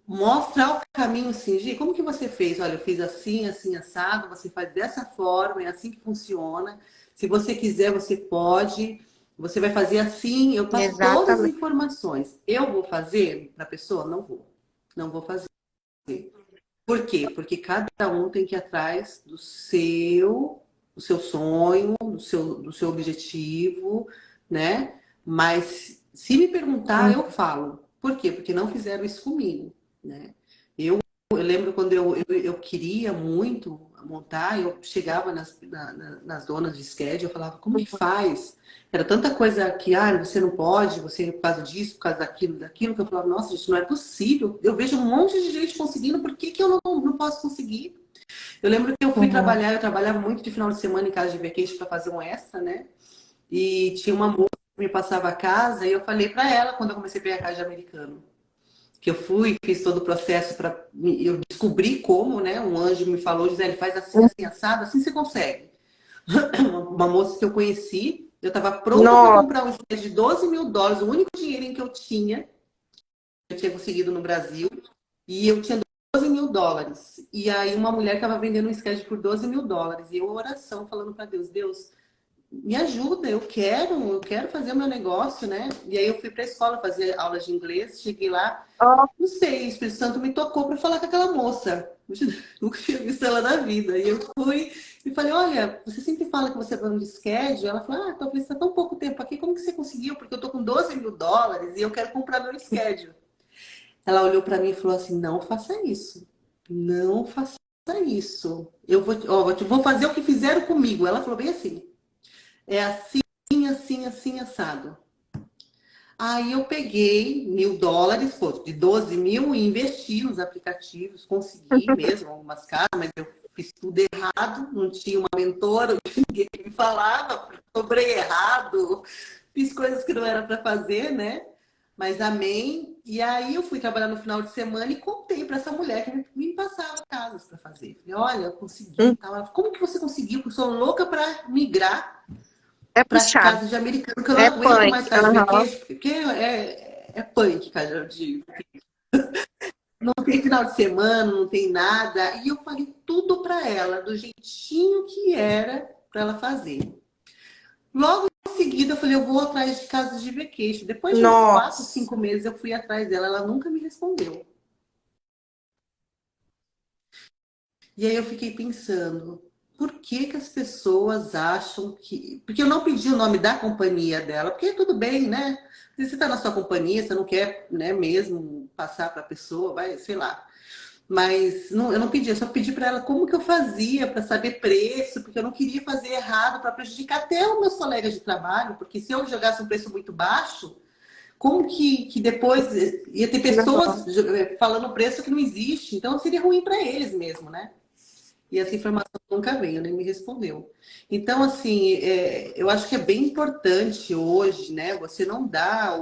mostra o caminho assim, Gi, como que você fez? Olha, eu fiz assim, assim, assado, você faz dessa forma, é assim que funciona. Se você quiser, você pode. Você vai fazer assim, eu passo todas as exatamente. informações. Eu vou fazer para a pessoa? Não vou. Não vou fazer. Por quê? Porque cada um tem que ir atrás do seu sonho, do seu objetivo, né? Mas se me perguntar, eu falo. Por quê? Porque não fizeram isso comigo, né? Eu lembro quando eu queria muito montar, eu chegava nas donas de schedule, eu falava, como que faz? Era tanta coisa que, você não pode, você por causa disso, por causa daquilo, que eu falava, nossa, gente, não é possível. Eu vejo um monte de gente conseguindo, por que eu não posso conseguir? Eu lembro que eu fui Uhum. trabalhar, eu trabalhava muito de final de semana em casa de vacation para fazer um extra, né? E tinha uma moça que me passava a casa, e eu falei para ela, quando eu comecei a pegar casa de americano, que eu fui, fiz todo o processo para eu descobri como, né? Um anjo me falou, Gisele, faz assim, assim, assado, assim você consegue. Uma moça que eu conheci, eu estava pronta para Nossa, comprar um skate de US$ 12.000, o único dinheiro que eu tinha conseguido no Brasil, e eu tinha US$ 12.000. E aí uma mulher estava vendendo um skate por US$ 12.000. E eu, oração, falando para Deus, Deus, me ajuda, eu quero fazer o meu negócio, né? E aí eu fui para a escola fazer aulas de inglês, cheguei lá, ó, não sei, o Espírito Santo me tocou para falar com aquela moça. Nunca tinha visto ela na vida. E eu fui e falei, olha, você sempre fala que você é dono de schedule. Ela falou, talvez você está tão pouco tempo aqui, como que você conseguiu? Porque eu tô com US$ 12.000 e eu quero comprar meu schedule. Ela olhou para mim e falou assim, não faça isso. Não faça isso. Eu vou fazer o que fizeram comigo. Ela falou bem assim, é assim, assim, assim, assado. Aí eu peguei US$ 1.000, pô, de 12.000 e investi nos aplicativos, consegui mesmo algumas casas, mas eu fiz tudo errado, não tinha uma mentora, ninguém me falava, cobrei errado, fiz coisas que não era para fazer, né? Mas amém. E aí eu fui trabalhar no final de semana e contei para essa mulher que me passava casas para fazer. Falei, olha, eu consegui e tal. Ela falou, como que você conseguiu? Porque eu sou louca para migrar é para as puxado, casas de americano, porque eu não é aguento punk. mais casa de Aham. vacation, porque é punk, casa de. Não tem final de semana, não tem nada. E eu falei tudo para ela, do jeitinho que era para ela fazer. Logo em seguida, eu falei, eu vou atrás de casas de vacation. Depois de uns 4, Nossa, 5 meses, eu fui atrás dela. Ela nunca me respondeu. E aí eu fiquei pensando, por que que as pessoas acham que. Porque eu não pedi o nome da companhia dela, porque tudo bem, né? Se você está na sua companhia, você não quer, né, mesmo passar para a pessoa, vai, sei lá. Mas não, eu não pedi, eu só pedi para ela como que eu fazia para saber preço, porque eu não queria fazer errado para prejudicar até os meus colegas de trabalho, porque se eu jogasse um preço muito baixo, como que depois ia ter pessoas não. falando preço que não existe, então seria ruim para eles mesmo, né? E essa informação nunca veio, nem me respondeu. Então, assim, eu acho que é bem importante hoje, né? Você não dá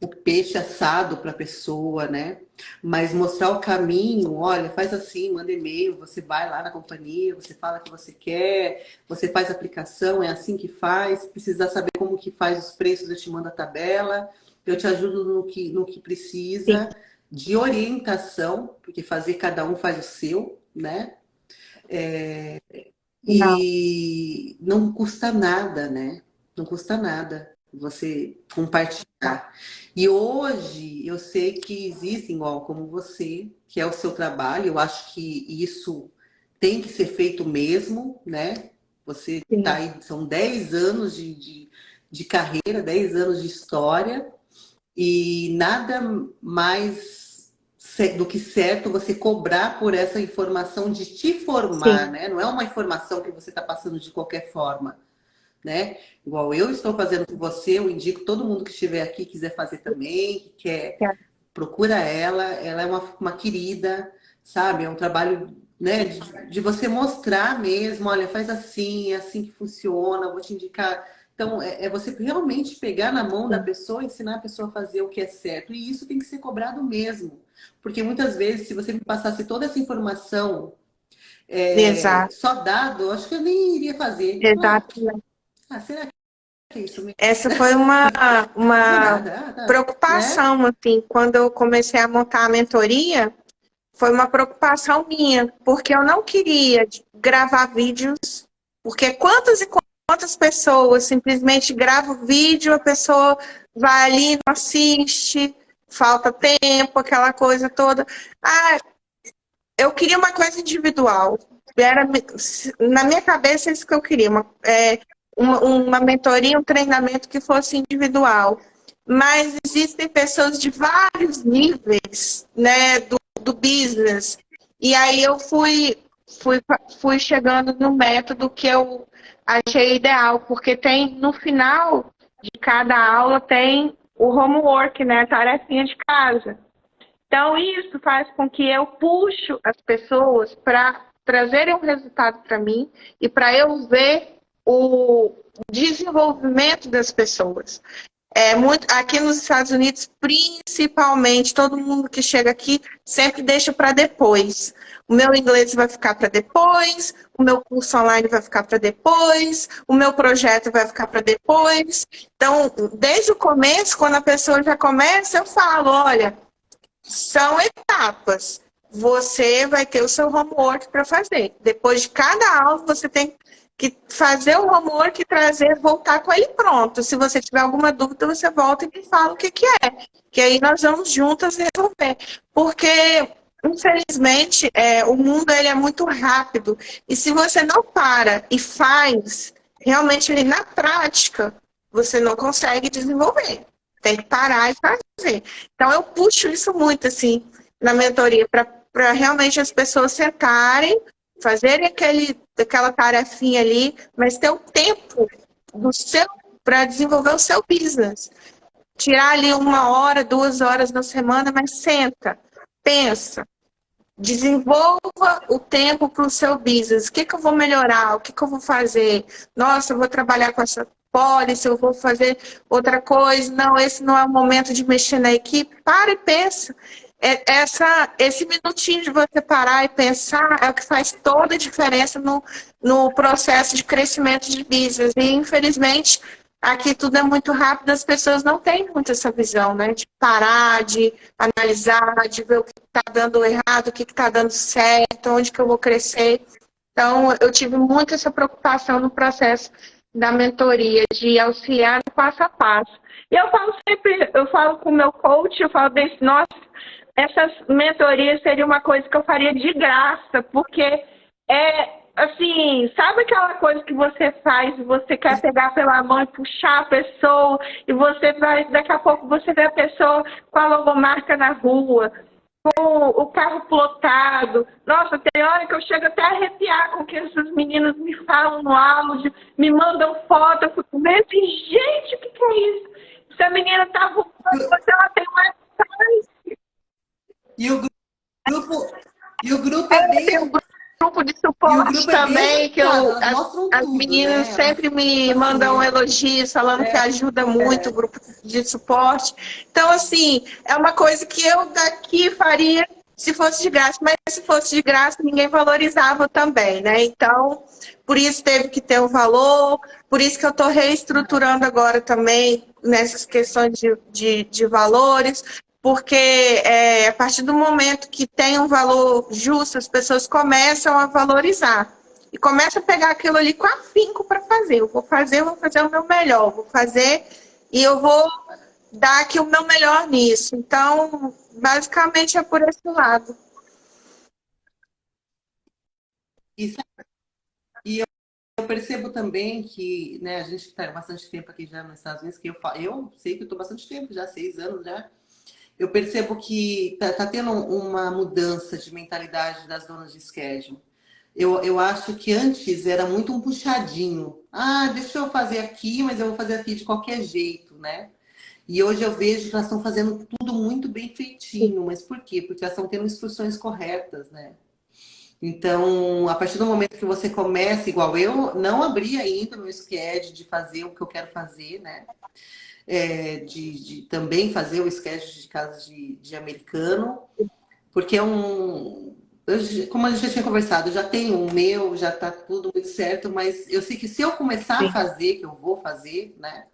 o peixe assado para a pessoa, né? Mas mostrar o caminho, olha, faz assim, manda e-mail, você vai lá na companhia, você fala o que você quer, você faz a aplicação, é assim que faz. Se precisar saber como que faz os preços, eu te mando a tabela, eu te ajudo no que Sim. precisa, de orientação, porque fazer cada um faz o seu, né? Não, E não custa nada, né? Não custa nada você compartilhar. E hoje eu sei que existem, igual como você, que é o seu trabalho, eu acho que isso tem que ser feito mesmo, né? Você tá sim, aí, são 10 anos de carreira, 10 anos de história, e nada mais do que certo você cobrar por essa informação de te formar, sim, né? Não é uma informação que você está passando de qualquer forma, né? Igual eu estou fazendo com você, eu indico todo mundo que estiver aqui, quiser fazer também, que quer, é, procura ela é uma querida, sabe? É um trabalho, né, de você mostrar mesmo, olha, faz assim, é assim que funciona, vou te indicar. Então, é você realmente pegar na mão da sim. pessoa, ensinar a pessoa a fazer o que é certo. E isso tem que ser cobrado mesmo. Porque muitas vezes, se você me passasse toda essa informação Exato, só dado, eu acho que eu nem iria fazer. exato. Será que é isso mesmo? Essa foi Vou uma nada, né? preocupação, assim, quando eu comecei a montar a mentoria, foi uma preocupação minha, porque eu não queria gravar vídeos, porque quantas e quantas pessoas simplesmente gravam o vídeo, a pessoa vai ali, não assiste, falta tempo, aquela coisa toda. Ah, eu queria uma coisa individual. Era, na minha cabeça, é isso que eu queria. Uma mentoria, um treinamento que fosse individual. Mas existem pessoas de vários níveis, né, do business. E aí eu fui, fui chegando no método que eu achei ideal, porque tem, no final de cada aula, tem o homework, né, a tarefinha de casa. Então, isso faz com que eu puxo as pessoas para trazerem um resultado para mim e para eu ver o desenvolvimento das pessoas. Aqui nos Estados Unidos, principalmente, todo mundo que chega aqui sempre deixa para depois. O meu inglês vai ficar para depois, o meu curso online vai ficar para depois, o meu projeto vai ficar para depois. Então, desde o começo, quando a pessoa já começa, eu falo, olha, são etapas. Você vai ter o seu homework para fazer. Depois de cada aula, você tem que fazer o homework e trazer, voltar com ele pronto. Se você tiver alguma dúvida, você volta e me fala o que, que é. Que aí nós vamos juntas resolver. Porque, infelizmente, o mundo ele é muito rápido. E se você não para e faz, realmente ali na prática, você não consegue desenvolver. Tem que parar e fazer. Então, eu puxo isso muito, assim, na mentoria, para realmente as pessoas sentarem, fazerem aquela tarefinha ali, mas ter o tempo do seu para desenvolver o seu business. Tirar ali 1 hora, 2 horas na semana, mas senta, pensa, desenvolva o tempo para o seu business. O que, que eu vou melhorar? O que, que eu vou fazer? Nossa, eu vou trabalhar com essa policy, eu vou fazer outra coisa. Não, esse não é o momento de mexer na equipe. Para e pensa. Esse minutinho de você parar e pensar é o que faz toda a diferença no processo de crescimento de business. E, infelizmente, aqui tudo é muito rápido, as pessoas não têm muito essa visão, né? De parar, de analisar, de ver o que está dando errado, o que está dando certo, onde que eu vou crescer. Então, eu tive muito essa preocupação no processo da mentoria, de auxiliar no passo a passo. E eu falo sempre, eu falo com o meu coach, eu falo desse, nossa, essas mentorias seria uma coisa que eu faria de graça, porque assim, sabe aquela coisa que você faz e você quer pegar pela mão e puxar a pessoa, e você vai, daqui a pouco você vê a pessoa com a logomarca na rua, com o carro plotado. Nossa, tem hora que eu chego até a arrepiar com o que essas meninas me falam no áudio, me mandam foto, eu fico vendo assim, gente, o que é isso? Se a menina tá voando, você ela tem mais. E o grupo, e o grupo é Tem um bem, grupo de e o suporte grupo é bem também, que educado, elas mostram as tudo, meninas né? Elas, sempre tipo me mandam assim, elogios, falando que ajuda muito o grupo de suporte. Então, assim, é uma coisa que eu daqui faria se fosse de graça, mas se fosse de graça, ninguém valorizava também, né? Então, por isso teve que ter um valor, por isso que eu estou reestruturando agora também nessas questões de valores, porque a partir do momento que tem um valor justo, as pessoas começam a valorizar. E começam a pegar aquilo ali com afinco para fazer. Eu vou fazer o meu melhor, vou fazer e eu vou dar aqui o meu melhor nisso. Então, basicamente é por esse lado. Isso. E eu percebo também que, né, a gente está bastante tempo aqui já nos Estados Unidos, que eu sei que eu estou bastante tempo, já 6 anos já. Eu percebo que tá tendo uma mudança de mentalidade das donas de schedule. Eu acho que antes era muito um puxadinho. Ah, deixa eu fazer aqui, mas eu vou fazer aqui de qualquer jeito, né? E hoje eu vejo que elas estão fazendo tudo muito bem feitinho. Mas por quê? Porque elas estão tendo instruções corretas, né? Então, a partir do momento que você começa, igual eu, não abri ainda o meu schedule de fazer o que eu quero fazer, né? De também fazer o schedule de casa de americano, porque é um. Como a gente já tinha conversado, eu já tenho o meu, já está tudo muito certo, mas eu sei que se eu começar a Sim, fazer, que eu vou fazer, né?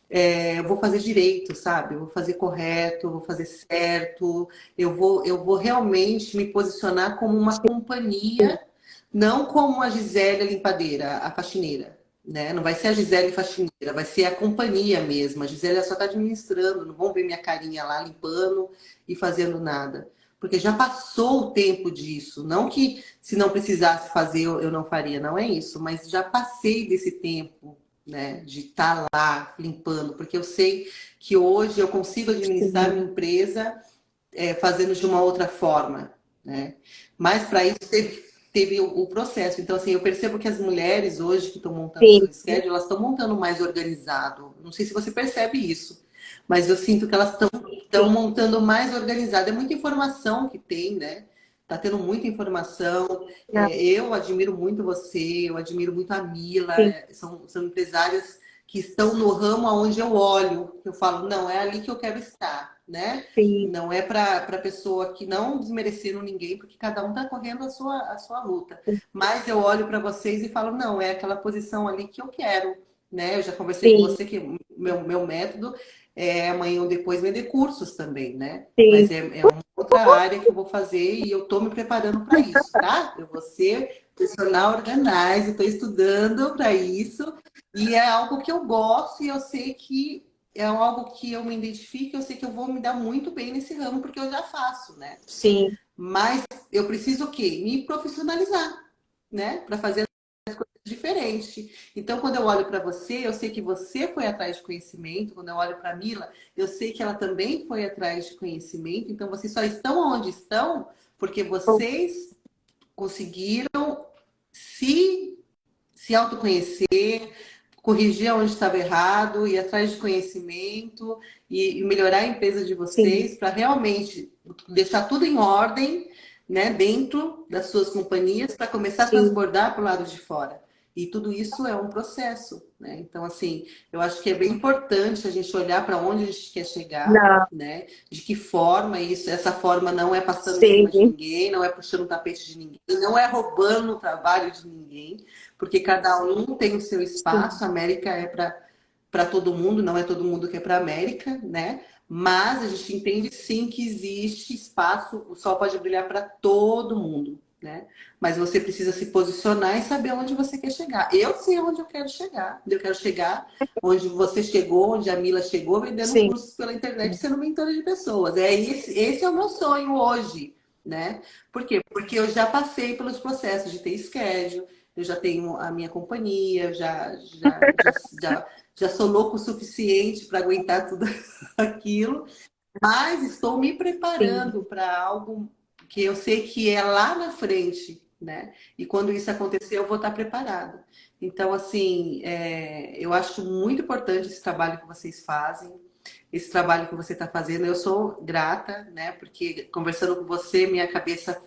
Eu vou fazer direito, sabe? Eu vou fazer correto, eu vou fazer certo, eu vou realmente me posicionar como uma companhia, não como a Gisele a limpadeira, a faxineira, né? Não vai ser a Gisele faxineira, vai ser a companhia mesmo. A Gisele só está administrando, não vão ver minha carinha lá limpando e fazendo nada. Porque já passou o tempo disso. Não que se não precisasse fazer eu não faria, não é isso, mas já passei desse tempo, né, de estar lá limpando, porque eu sei que hoje eu consigo administrar sim, minha empresa fazendo de uma outra forma, né? Mas para isso teve o processo. Então, assim, eu percebo que as mulheres hoje que estão montando sim, seu schedule, elas estão montando mais organizado. Não sei se você percebe isso, mas eu sinto que elas estão sim. montando mais organizado. É muita informação que tem, né? Tá tendo muita informação. Não, Eu admiro muito você, eu admiro muito a Mila. sim, São empresárias que estão no ramo aonde eu olho. Eu falo, não, é ali que eu quero estar, né? sim, Não é para pessoa que não desmerecendo ninguém, porque cada um está correndo a sua luta. Mas eu olho para vocês e falo, não, é aquela posição ali que eu quero, né? Eu já conversei com sim, você que meu método é amanhã ou depois vender cursos também, né? Mas sim, é uma outra área que eu vou fazer e eu estou me preparando para isso, tá? Eu vou ser profissional organizer, estou estudando para isso e é algo que eu gosto e eu sei que é algo que eu me identifico, eu sei que eu vou me dar muito bem nesse ramo, porque eu já faço, né? sim, Mas eu preciso o quê? Me profissionalizar, né? Para fazer diferente. Então, quando eu olho para você, eu sei que você foi atrás de conhecimento. Quando eu olho para a Mila, eu sei que ela também foi atrás de conhecimento. Então, vocês só estão onde estão porque vocês conseguiram se, se autoconhecer, corrigir onde estava errado, ir atrás de conhecimento e melhorar a empresa de sim, vocês para realmente deixar tudo em ordem, né, dentro das suas companhias para começar a sim. transbordar para o lado de fora. E tudo isso é um processo, né? Então, assim, eu acho que é bem importante a gente olhar para onde a gente quer chegar, Não, né? De que forma isso, essa forma não é passando em cima de sim, ninguém, não é puxando o tapete de ninguém, não é roubando o trabalho de ninguém, porque cada um tem o seu sim, espaço. A América é para todo mundo, não é todo mundo que é para a América, né? Mas a gente entende sim que existe espaço, o sol pode brilhar para todo mundo, né? Mas você precisa se posicionar e saber onde você quer chegar. Eu sei onde eu quero chegar. Eu quero chegar onde você chegou, onde a Mila chegou, vendendo sim, cursos pela internet, sendo mentora de pessoas. Esse é o meu sonho hoje, né? Por quê? Porque eu já passei pelos processos de ter schedule, eu já tenho a minha companhia, já sou louco o suficiente para aguentar tudo aquilo, mas estou me sim. preparando para algo que eu sei que é lá na frente, né? E quando isso acontecer, eu vou estar preparada. Então, assim, eu acho muito importante esse trabalho que vocês fazem, esse trabalho que você está fazendo. Eu sou grata, né? Porque conversando com você, minha cabeça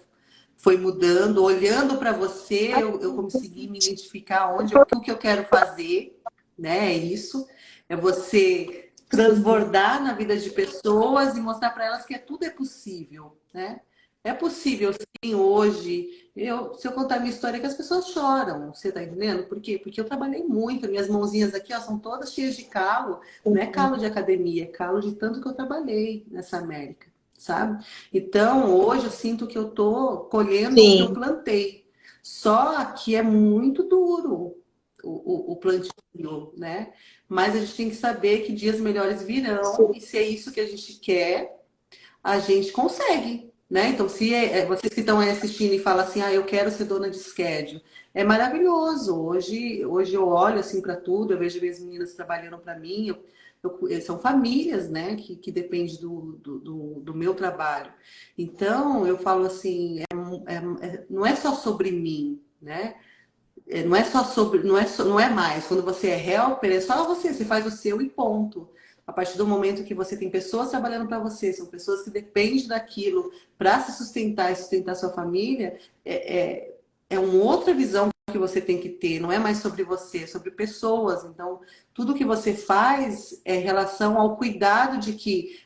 foi mudando, olhando para você, eu consegui me identificar o que eu quero fazer, né? É isso. É você Sim, transbordar na vida de pessoas e mostrar para elas que tudo é possível, né? É possível, sim, hoje. Se eu contar minha história, que as pessoas choram. Você tá entendendo? Por quê? Porque eu trabalhei muito. Minhas mãozinhas aqui, ó, são todas cheias de calo. Não é calo de academia, é calo de tanto que eu trabalhei nessa América, sabe? Então, hoje eu sinto que eu tô colhendo o que eu Sim, plantei. Só que é muito duro o plantio, né? Mas a gente tem que saber que dias melhores virão. sim, E se é isso que a gente quer, a gente consegue, né? Então, se vocês que estão aí assistindo e falam assim, ah, eu quero ser dona de schedule, é maravilhoso. Hoje eu olho assim para tudo, eu vejo minhas meninas trabalhando para mim, são famílias, né, que dependem do meu trabalho. Então, eu falo assim, não é só sobre mim, né? Não é só sobre, não é mais. Quando você é helper, é só você faz o seu e ponto. A partir do momento que você tem pessoas trabalhando para você, são pessoas que dependem daquilo para se sustentar e sustentar sua família, é uma outra visão que você tem que ter. Não é mais sobre você, é sobre pessoas. Então, tudo que você faz é em relação ao cuidado de que,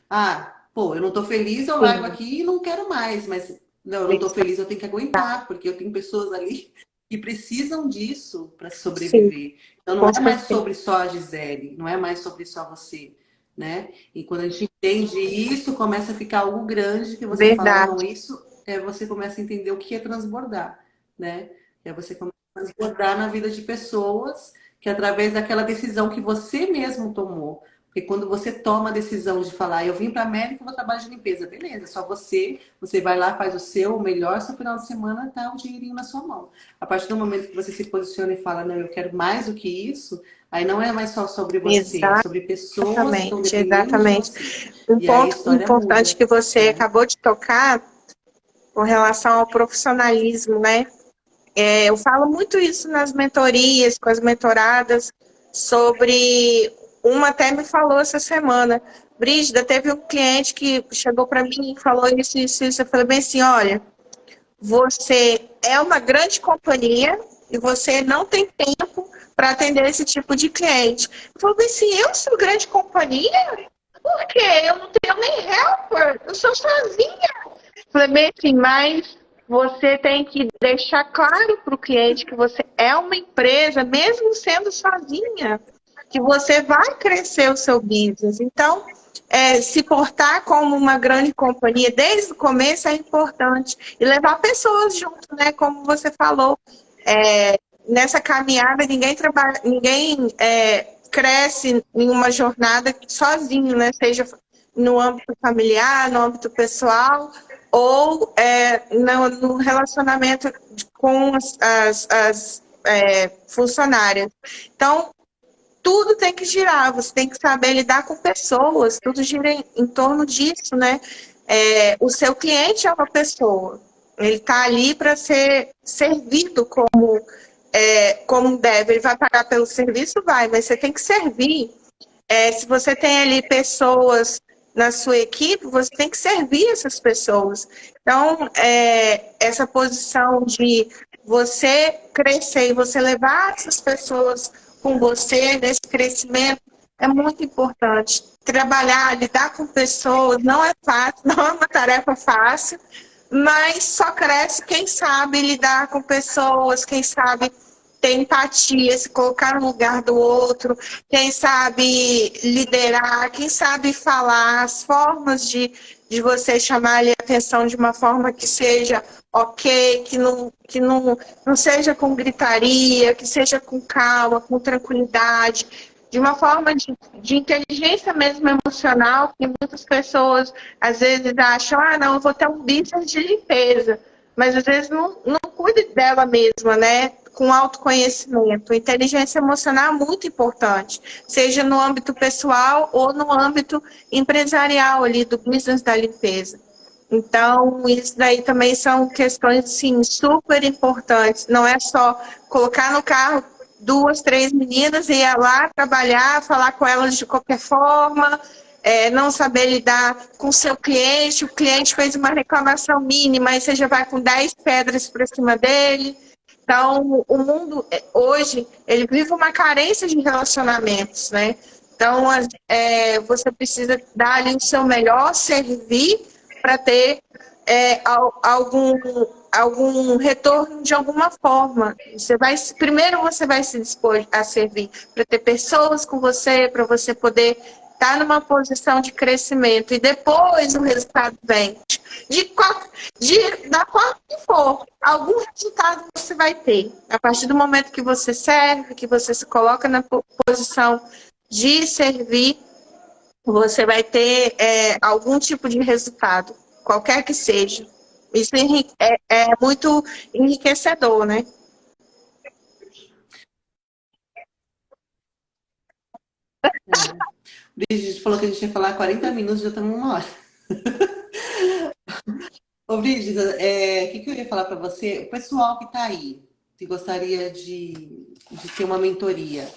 pô, eu não estou feliz, eu largo sim. aqui e não quero mais, mas não, eu não estou feliz, eu tenho que aguentar, porque eu tenho pessoas ali que precisam disso para Sim, sobreviver. Então não com é mais certeza. sobre só a Gisele, não é mais sobre só você, né? E quando a gente entende isso, começa a ficar algo grande que você fala, não, Verdade. isso você começa a entender o que é transbordar, né? Você começa a transbordar na vida de pessoas que através daquela decisão que você mesmo tomou. Porque quando você toma a decisão de falar, eu vim para a América e vou trabalhar de limpeza, beleza, só você vai lá, faz o seu, o melhor, seu final de semana tá o dinheirinho na sua mão. A partir do momento que você se posiciona e fala, não, eu quero mais do que isso, aí não é mais só sobre você, é sobre pessoas que estão Exatamente, dependendo de exatamente. você. Um E aí a ponto história importante muda, que você né? acabou de tocar com relação ao profissionalismo, né? Eu falo muito isso nas mentorias, com as mentoradas, sobre. Uma até me falou essa semana, Brígida, teve um cliente que chegou para mim e falou isso, isso, isso. Eu falei bem assim: olha, você é uma grande companhia e você não tem tempo para atender esse tipo de cliente. Eu falei bem assim: eu sou grande companhia? Por quê? Eu não tenho nem helper, eu sou sozinha. Falei bem assim, mas você tem que deixar claro para o cliente que você é uma empresa, mesmo sendo sozinha, que você vai crescer o seu business. Então, se portar como uma grande companhia desde o começo é importante. E levar pessoas junto, né? Como você falou, nessa caminhada ninguém cresce em uma jornada sozinho, né? Seja no âmbito familiar, no âmbito pessoal, ou no relacionamento com as funcionárias. Então, tudo tem que girar, você tem que saber lidar com pessoas, tudo gira em torno disso, né? O seu cliente é uma pessoa, ele está ali para ser servido como deve. Ele vai pagar pelo serviço? Vai, mas você tem que servir. Se você tem ali pessoas na sua equipe, você tem que servir essas pessoas. Então, essa posição de você crescer e você levar essas pessoas com você nesse crescimento é muito importante. Trabalhar, lidar com pessoas não é fácil, não é uma tarefa fácil, mas só cresce quem sabe lidar com pessoas, quem sabe ter empatia, se colocar no lugar do outro, quem sabe liderar, quem sabe falar, as formas de você chamar a atenção de uma forma que seja ok, que não seja com gritaria, que seja com calma, com tranquilidade, de uma forma de inteligência mesmo emocional, que muitas pessoas às vezes acham, não, eu vou ter um business de limpeza, mas às vezes não cuida dela mesma, né? Com autoconhecimento. Inteligência emocional é muito importante, seja no âmbito pessoal ou no âmbito empresarial ali do business da limpeza. Então, isso daí também são questões, sim, super importantes. Não é só colocar no carro duas, três meninas e ir lá trabalhar, falar com elas de qualquer forma, não saber lidar com o seu cliente. O cliente fez uma reclamação mínima e você já vai com 10 pedras para cima dele. Então, o mundo hoje, ele vive uma carência de relacionamentos, né? Então, você precisa dar ali o seu melhor, servir para ter algum retorno de alguma forma. Primeiro você vai se dispor a servir para ter pessoas com você, para você poder estar numa posição de crescimento e depois o resultado vem. Da qual que for, algum resultado você vai ter. A partir do momento que você serve, que você se coloca na posição de servir, você vai ter algum tipo de resultado, qualquer que seja. Isso é muito enriquecedor, né? Brígida falou que a gente ia falar 40 minutos, já estamos uma hora. Ô, Brígida, o que eu ia falar para você? O pessoal que está aí, que gostaria de ter uma mentoria,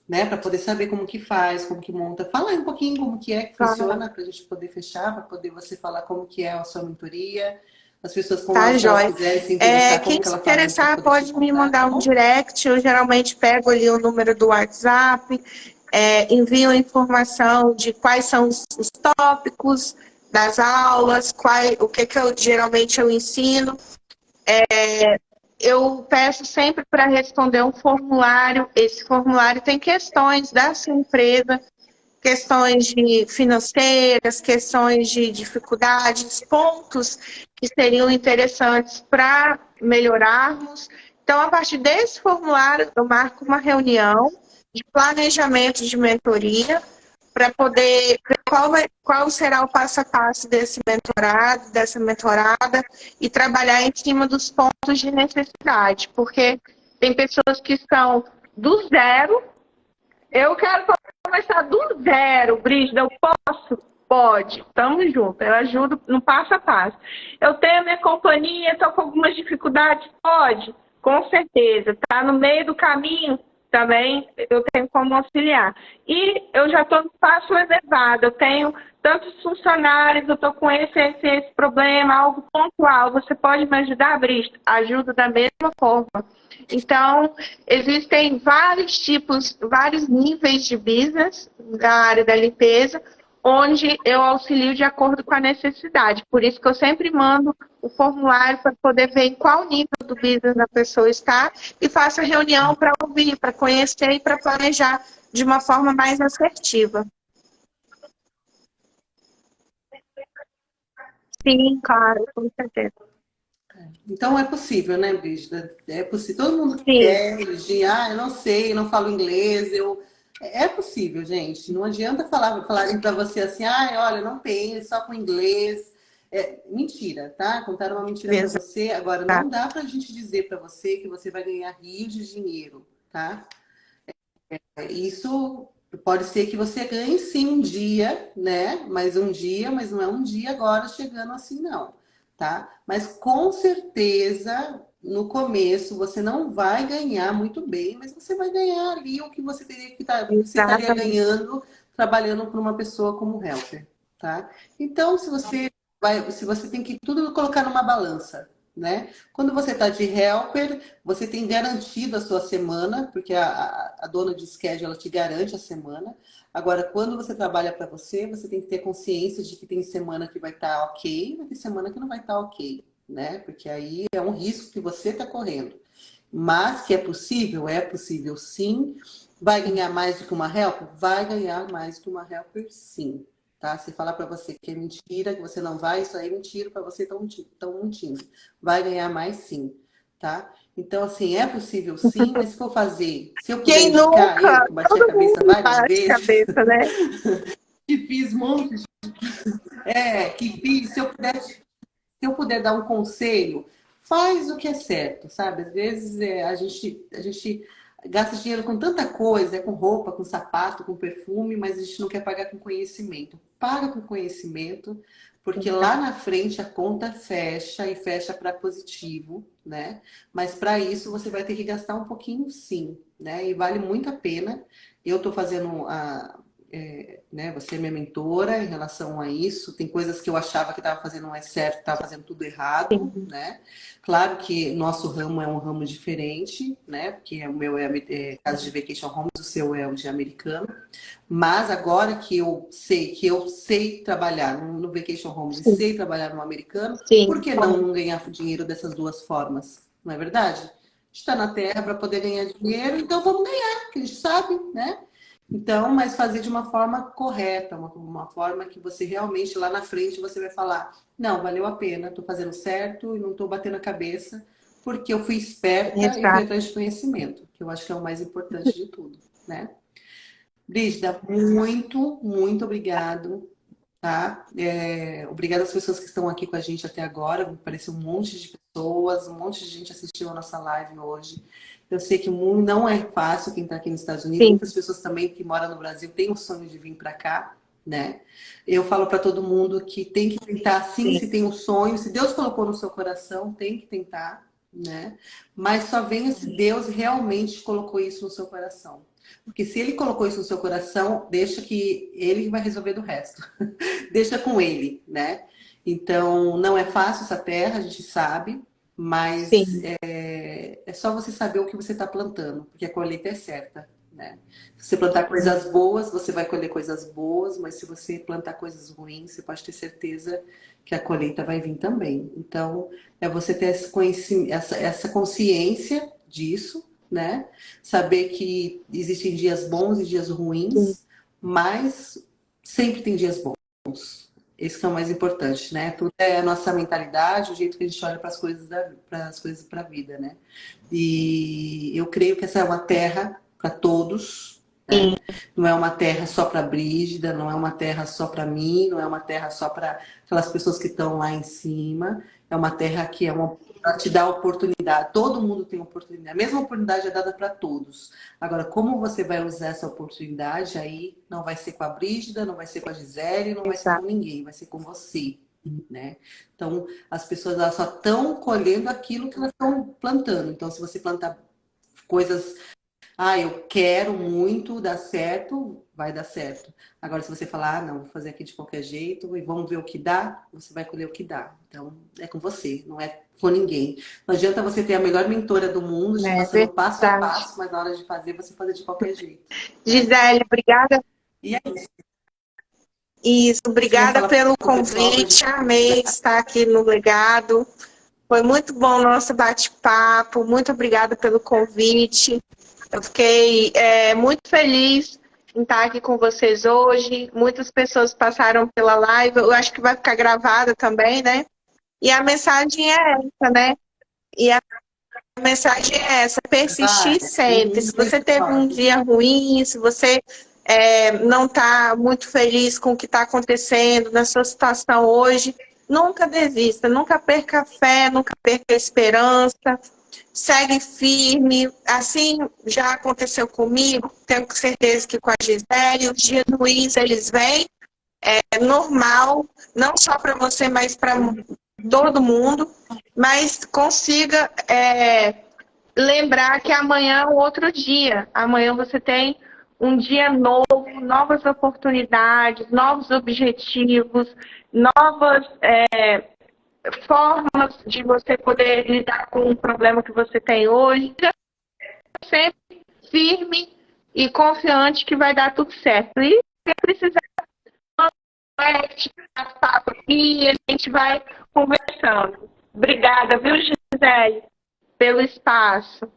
né? Para poder saber como que faz, como que monta. Fala aí um pouquinho como que é que funciona, para a gente poder fechar, para poder você falar como que é a sua mentoria. As pessoas, como Tá, se elas joia. quiserem se interessar, como Quem que se ela faz para interessar poder te pode me encontrar, tá mandar um bom? direct. Eu geralmente pego ali o número do WhatsApp, envio a informação de quais são os tópicos das aulas, o que eu geralmente eu ensino. Eu peço sempre para responder um formulário. Esse formulário tem questões da sua empresa, questões de financeiras, questões de dificuldades, pontos que seriam interessantes para melhorarmos. Então, a partir desse formulário, eu marco uma reunião de planejamento de mentoria para poder ver qual será o passo a passo desse mentorado, dessa mentorada, e trabalhar em cima dos pontos de necessidade, porque tem pessoas que estão do zero. Eu quero começar do zero, Brígida, eu posso? Pode, estamos juntos, eu ajudo no passo a passo. Eu tenho a minha companhia, estou com algumas dificuldades? Pode, com certeza. Está no meio do caminho, também eu tenho como auxiliar. E eu já estou no passo elevado, eu tenho tantos funcionários, eu estou com esse problema, algo pontual. Você pode me ajudar, Brígida? Ajudo da mesma forma. Então, existem vários tipos, vários níveis de business da área da limpeza, onde eu auxilio de acordo com a necessidade. Por isso que eu sempre mando o formulário para poder ver em qual nível do business a pessoa está e faço a reunião para ouvir, para conhecer e para planejar de uma forma mais assertiva. Sim, claro, com certeza. Então é possível, né, Brígida? É possível. Todo mundo que Sim, quer, eu não sei, eu não falo inglês, É possível, gente. Não adianta falarem para você assim, olha, não tem, só com inglês. É mentira, tá? Contaram uma mentira para exato. você. Agora, não dá para a gente dizer para você que você vai ganhar rios de dinheiro, tá? Isso pode ser que você ganhe sim um dia, né? Mas não é um dia agora chegando assim, não, tá? Mas com certeza, no começo, você não vai ganhar muito bem, mas você vai ganhar ali o que você teria que você estaria Exatamente. ganhando trabalhando para uma pessoa como helper, tá? Então, se você tem que tudo colocar numa balança, né? Quando você está de helper, você tem garantido a sua semana, porque a dona de schedule ela te garante a semana. Agora, quando você trabalha para você, você tem que ter consciência de que tem semana que vai estar ok, vai ter semana que não vai estar ok, né? Porque aí é um risco que você está correndo. Mas que é possível sim. Vai ganhar mais do que uma helper? Vai ganhar mais do que uma helper, sim. Tá? Se falar para você que é mentira, que você não vai, isso aí é mentira para você, estão mentindo. Vai ganhar mais sim, tá? Então, assim, é possível sim, mas se for fazer, se eu puder Quem indicar, eu nunca? que bati a Todo cabeça mundo várias bate vezes, cabeça, né? que fiz montes, que fiz, se eu puder dar um conselho, faz o que é certo, sabe? Às vezes a gente gasta dinheiro com tanta coisa, com roupa, com sapato, com perfume, mas a gente não quer pagar com conhecimento. Paga com conhecimento, porque lá na frente a conta fecha e fecha para positivo, né? Mas para isso você vai ter que gastar um pouquinho sim, né? E vale muito a pena. Eu estou fazendo né, você é minha mentora em relação a isso. Tem coisas que eu achava que estava fazendo mais certo, estava fazendo tudo errado, Sim, né? Claro que nosso ramo é um ramo diferente, né? Porque o meu é caso de vacation homes, o seu é o de americano. Mas agora que eu sei trabalhar no vacation homes e sim, sei trabalhar no americano, por sim. que não ganhar dinheiro dessas duas formas? Não é verdade? A gente está na Terra para poder ganhar dinheiro, então vamos ganhar, porque a gente sabe, né? Então, mas fazer de uma forma correta, uma forma que você realmente lá na frente você vai falar, não, valeu a pena, estou fazendo certo e não estou batendo a cabeça, porque eu fui esperta e fui Exato. atrás de conhecimento, que eu acho que é o mais importante de tudo, né? Brígida, muito, muito obrigado, tá? Obrigada às pessoas que estão aqui com a gente até agora. Apareceu um monte de pessoas, um monte de gente assistiu a nossa live hoje. Eu sei que o mundo não é fácil quem está aqui nos Estados Unidos. Sim, Muitas pessoas também que moram no Brasil têm o sonho de vir para cá, né? Eu falo para todo mundo que tem que tentar, sim, sim, se tem um sonho, se Deus colocou no seu coração, tem que tentar, né? Mas só venha se Deus realmente colocou isso no seu coração. Porque se ele colocou isso no seu coração, deixa que ele vai resolver do resto. Deixa com ele, né? Então, não é fácil essa terra, a gente sabe, mas sim. é só você saber o que você está plantando, porque a colheita é certa, né? Se você plantar coisas boas, você vai colher coisas boas, mas se você plantar coisas ruins, você pode ter certeza que a colheita vai vir também. Então, é você ter esse conhecimento, essa consciência disso, né? Saber que existem dias bons e dias Sim. ruins, mas sempre tem dias bons. Esse que é o mais importante, né? Tudo é a nossa mentalidade, o jeito que a gente olha para as coisas para a vida, né? E eu creio que essa é uma terra para todos, né? Não é uma terra só para Brígida, não é uma terra só para mim, não é uma terra só para aquelas pessoas que estão lá em cima. É uma terra que é uma para te dar oportunidade. Todo mundo tem oportunidade. A mesma oportunidade é dada para todos. Agora, como você vai usar essa oportunidade, aí não vai ser com a Brígida, não vai ser com a Gisele, não vai ser com Exato. ninguém, vai ser com você, né? Então, as pessoas elas só estão colhendo aquilo que elas estão plantando. Então, se você plantar coisas, eu quero muito dar certo, vai dar certo. Agora, se você falar, não, vou fazer aqui de qualquer jeito e vamos ver o que dá, você vai colher o que dá. Então, é com você, não é com ninguém. Não adianta você ter a melhor mentora do mundo, te É passando passo a verdade. passo, mas na hora de fazer, você fazer de qualquer jeito, né? Gisele, obrigada. E é isso. Isso, Você quer obrigada falar pelo pro pessoal pra gente convite. Amei estar aqui no Legado. Foi muito bom o nosso bate-papo. Muito obrigada pelo convite. Eu fiquei muito feliz em estar aqui com vocês hoje. Muitas pessoas passaram pela live. Eu acho que vai ficar gravada também, né? E a mensagem é essa, né? E a mensagem é essa: vai. persistir sempre. Se Muito você teve um forte. dia ruim, se você não está muito feliz com o que está acontecendo na sua situação hoje, nunca desista, nunca perca a fé, nunca perca a esperança. Segue firme. Assim já aconteceu comigo, tenho certeza que com a Gisele, os dias ruins eles vêm, é normal, não só para você, mas para todo mundo. Mas consiga lembrar que amanhã é um outro dia. Amanhã você tem um dia novo, novas oportunidades, novos objetivos, novas formas de você poder lidar com o problema que você tem hoje. Sempre firme e confiante que vai dar tudo certo. E se precisar, papo aqui, a gente vai conversando. Obrigada, viu, Gisele, pelo espaço.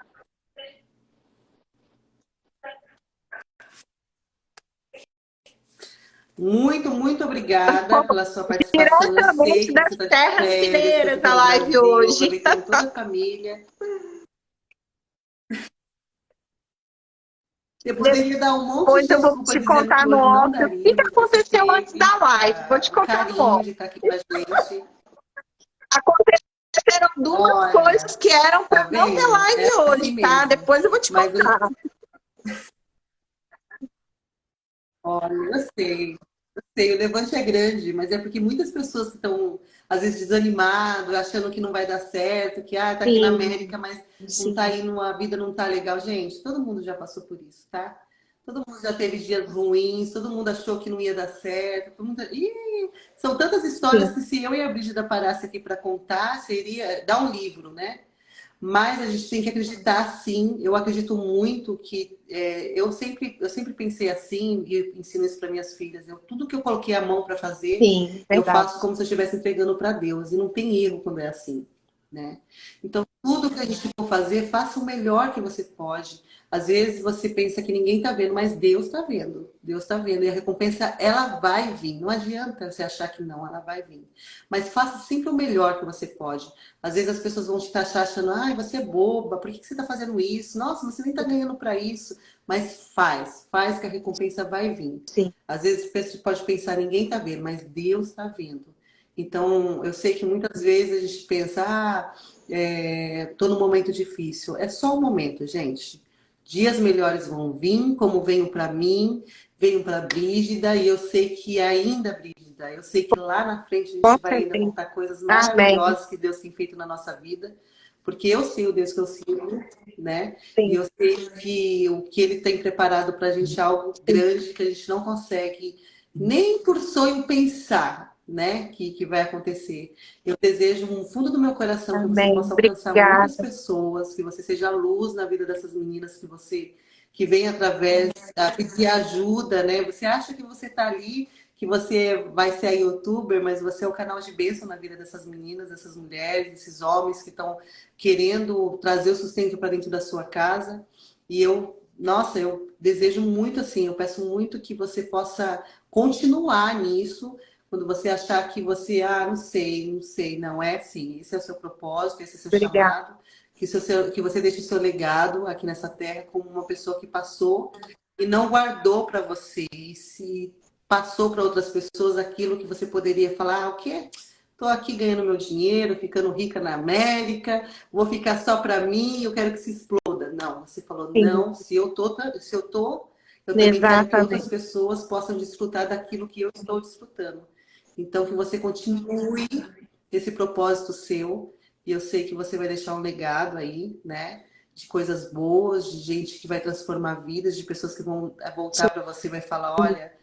Muito, muito obrigada pela sua participação. Eu sei Diretamente que você das está de terras férias, está aqui mineiras, a pelo live Brasil, hoje. aproveitando toda a família. Eu poderia dar um monte Depois de eu vou desculpa te dizendo contar que no hoje não off o que daria, mas você aconteceu antes teve da live. Vou te o contar no carinho off. de estar aqui com a gente. Aconteceram duas coisas Olha, que eram tá para não ter vendo? É live assim hoje, tá? mesmo. Depois eu vou te Mas, contar. olha, eu sei, o levante é grande, mas é porque muitas pessoas estão, às vezes, desanimadas, achando que não vai dar certo, que tá aqui na Sim, América, mas não sim. tá indo, a vida não tá legal. Gente, todo mundo já passou por isso, tá? Todo mundo já teve dias ruins, todo mundo achou que não ia dar certo. Todo mundo... são tantas histórias sim, que se eu e a Brígida parasse aqui para contar, seria dar um livro, né? Mas a gente tem que acreditar, sim. Eu acredito muito que eu sempre pensei assim e ensino isso para minhas filhas. Tudo que eu coloquei a mão para fazer, sim, eu verdade. faço como se eu estivesse entregando para Deus. E não tem erro quando é assim, né? Então, tudo que a gente for fazer, faça o melhor que você pode. Às vezes você pensa que ninguém está vendo, mas Deus está vendo. Deus está vendo. E a recompensa, ela vai vir. Não adianta você achar que não, ela vai vir. Mas faça sempre o melhor que você pode. Às vezes as pessoas vão te taxar achando, ai, você é boba, por que você está fazendo isso? Nossa, você nem está ganhando para isso. Mas faz que a recompensa vai vir. Sim, Às vezes você pode pensar, ninguém está vendo, mas Deus está vendo. Então, eu sei que muitas vezes a gente pensa, estou num momento difícil. É só um momento, gente. Dias melhores vão vir, como veio para mim, veio para a Brígida, e eu sei que ainda, Brígida, eu sei que lá na frente a com gente vai ainda certeza. contar coisas Amém. maravilhosas que Deus tem feito na nossa vida, porque eu sei o Deus que eu sirvo, né? E Sim, eu sei que o que Ele tem preparado para a gente é algo sim. grande que a gente não consegue nem por sonho pensar, né? Que vai acontecer. Eu desejo no fundo do meu coração que você Amém. possa alcançar muitas Obrigada. pessoas, que você seja a luz na vida dessas meninas, que vem através a pedir ajuda, né? Você acha que você está ali, que você vai ser a youtuber, mas você é o canal de bênção na vida dessas meninas, dessas mulheres, desses homens que estão querendo trazer o sustento para dentro da sua casa. E nossa, eu desejo muito assim, eu peço muito que você possa continuar nisso. Quando você achar que você, não sei, não é assim. Esse é o seu propósito, esse é o seu Obrigada. chamado, que você deixe o seu legado aqui nessa terra como uma pessoa que passou e não guardou para você, e se passou para outras pessoas aquilo que você poderia falar, o quê? Estou aqui ganhando meu dinheiro, ficando rica na América, vou ficar só para mim, eu quero que se exploda. Não, você falou, Sim, não, se eu tô, eu também quero que outras exatamente. pessoas possam desfrutar daquilo que eu estou desfrutando. Então, que você continue esse propósito seu, e eu sei que você vai deixar um legado aí, né? De coisas boas, de gente que vai transformar vidas, de pessoas que vão voltar para você e vai falar, olha,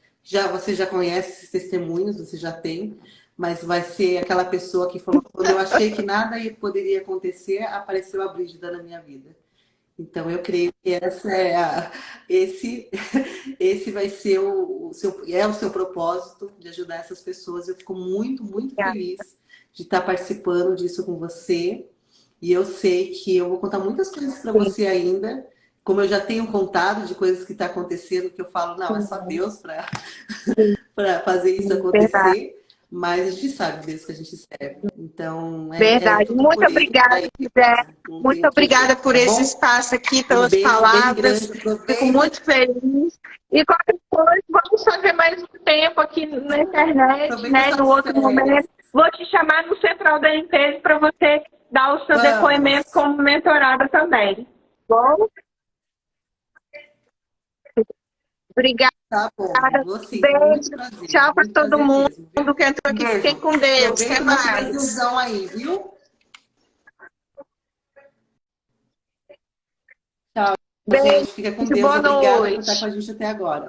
você já conhece esses testemunhos, você já tem, mas vai ser aquela pessoa que falou, quando eu achei que nada poderia acontecer, apareceu a Brígida na minha vida. Então eu creio que esse, esse vai ser o seu propósito de ajudar essas pessoas. Eu fico muito, muito Obrigada. feliz de estar participando disso com você. E eu sei que eu vou contar muitas coisas para Sim, você ainda, como eu já tenho contado de coisas que está acontecendo, que eu falo, não, é só sim, Deus para sim, fazer isso sim, verdade. acontecer. Mas a gente sabe o Deus que a gente serve. Então, é Verdade. tudo Muito por Ele, obrigada, para Ele José. mesmo. Não tem Muito o que obrigada ver, por tá esse bom? espaço aqui, Um pelas beijo bem palavras. grande. Fico Aproveita. muito feliz. E qualquer coisa, vamos fazer mais um tempo aqui na internet, Aproveita né? No suas outro férias. momento. Vou te chamar no Central da empresa para você dar o seu depoimento Vamos. como mentorada também. Bom, obrigada. Tá bom. Vou sim, com Beijo. Tchau para muito todo prazer mundo mesmo, viu? que entrou Um aqui. Fiquem beijo. com Deus. Até Aproveita o nosso mais. Brasilzão aí, viu? Tchau, Beijo. gente. Fica com Deus. Boa Obrigada por estar com noite. a gente até agora.